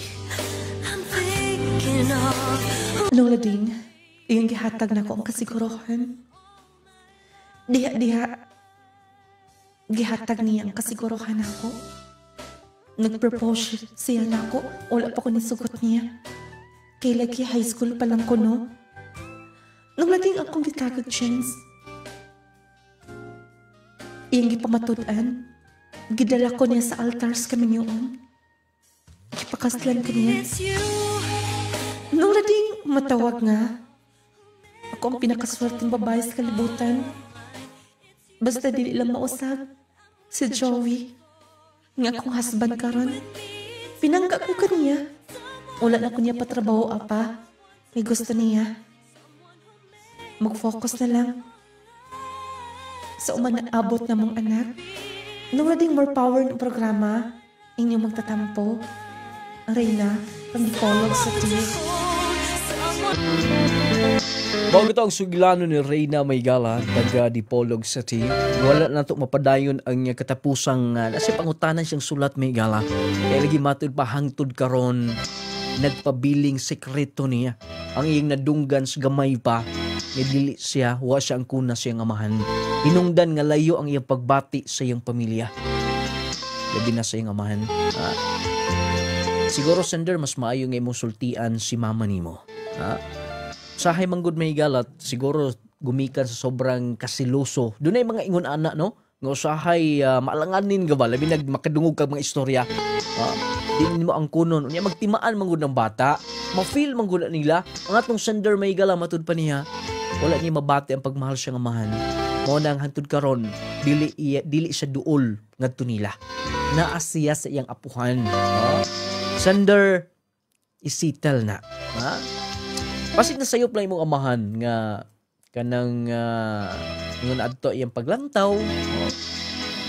I'm thinking of... Lola Ding, iyong gihatag na ko ang kasiguruhan. Diha. Gihatag niya ang kasiguruhan ako. Nag-propose siya na ako. Wala pa ko nisugot niya. Kay lagi high school pa lang ko, no? Nung laging akong gitagag chance. Iyang gipamatudan. Gidala ko niya sa altars kami yun. Gipakaslan ka niya. Nung laging matawag nga. Ako ang pinakaswerteng babae sa kalibutan. Basta dili lang mausap. Si Joey. Nga akong husband karon. Pinangga ko kaniya. Wala na ko niya patrabaho apa. May gusto niya. Mag-focus na lang. Sa abot na mong anak. Nung lading more power ng programa, inyong magtatampo. Reyna, from Dipolog City. Bago ito ang sugilano ni Reyna Maygala, taga Dipolog City. Wala na ito mapadayon ang katapusang nasa pangutanan siyang sulat Maygala. Kaya lagi matod pa hangtod karon nagpabiling sekreto niya. Ang iyang nadunggan sa gamay pa, nidili siya, wa siya ang kuna siyang amahan. Hinungdan nga layo ang iyang pagbati sa iyang pamilya. Labi na sa iyang amahan. Siguro, Sender, mas maayo nga imong sultian si mama nimo. Sahay manggod Maygala, siguro gumikan sa sobrang kasiloso. Doon ay mga ingon anak, no? Nga usahay maalanganin ka ba? Labi makadungog ka mga istorya. Din mo ang kunon. Unya magtimaan manggod ng bata. Ma-feel manggod nila. Ang atong Sender Maygala, matud pa niya. Wala niya mabati ang pagmahal siyang amahan. Mo nang hantud karon, dili siya duol ngadto nila. Naasiya sa iyang apuhan. Sender, isital na. Pasit na sayop lang imong amahan nga kanang ngun adto iyang paglantaw.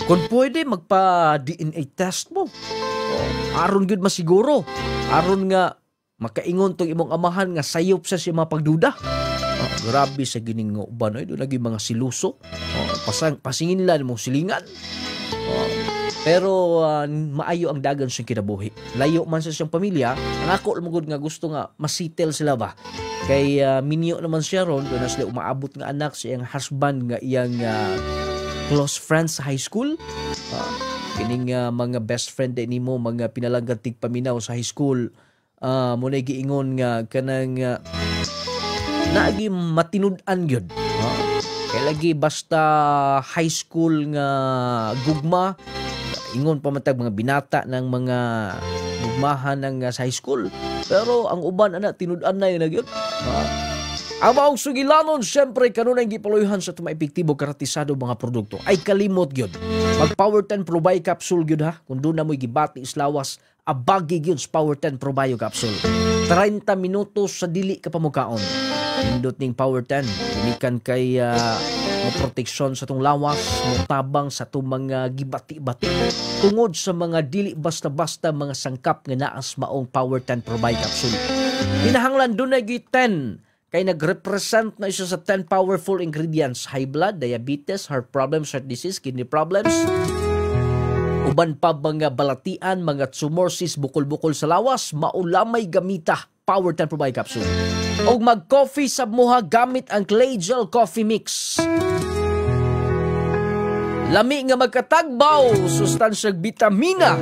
Kung pwede magpa-DNA test mo. Aron gyud masiguro. Aron nga makaingon tong imong amahan nga sayop sa siya mapagduda. Grabe sa gining nga uban ay do lagi mga siluso. Pasingin lang mong silingan. Pero maayo ang dagan siyang kinabuhi. Layo man sa siyang pamilya, ang ako lumugod nga gusto nga masitel sila ba. Kay minyo naman siya ron, doon na sila umaabot nga anak sa iyang husband nga iyang close friends sa high school. Kining mga best friend din nimo, mga pinalanggatig paminaw sa high school. Muna giingon nga kanang naagi matinud-an gyud. Kaya lagi basta high school nga gugma, ingon pa matag mga binata ng mga gugmahan ng sa high school. Pero ang uban ana tinud-an na yun nagyod. Ang maong sugilanon, syempre kanunay gipaloyhan sa tumaepektibo karatisado mga produkto ay kalimot gyud. Mag Power 10 Pro Bio Capsule gyud ha. Kung doon na mo'y gibati islawas, abagi gyud sa Power 10 Pro Bio Capsule. 30 minutos sa dili ka pamukaon. Indot ning Power 10. Umikan kay proteksyon sa tong lawas, mutabang sa tong mga gibati-bati. Tungod sa mga dili basta-basta mga sangkap nga naas maong Power 10 Pro Bio Capsule. Hinahanglan doon na 10 kay nag-represent na isa sa 10 powerful ingredients: high blood, diabetes, heart problems, heart disease, kidney problems. Uban pa mga balatian, mga tumor, cyst, bukol-bukol sa lawas, maulamay gamita Power 10 Pro Bio Capsule. O mag-coffee sa muha gamit ang Clay Gel Coffee Mix. Lami nga magkatagbaw, sustansyag bitamina.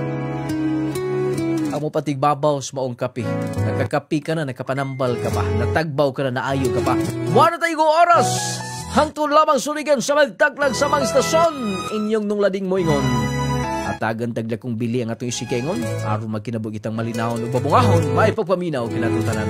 Amo patigbabaw sa maong kape. Nagkakapi ka na, nagkapanambal ka pa. Natagbaw ka na, naayo ka pa. Wala tayo oras. Hangtod lamang sunigan sa magtaklag sa mga istasyon. Inyong nung lading moingon. Atagan tagla kong bili ang atong isikengon. Aron magkinabog itang malinahon o babungahon. May pagpaminaw kinatutanan.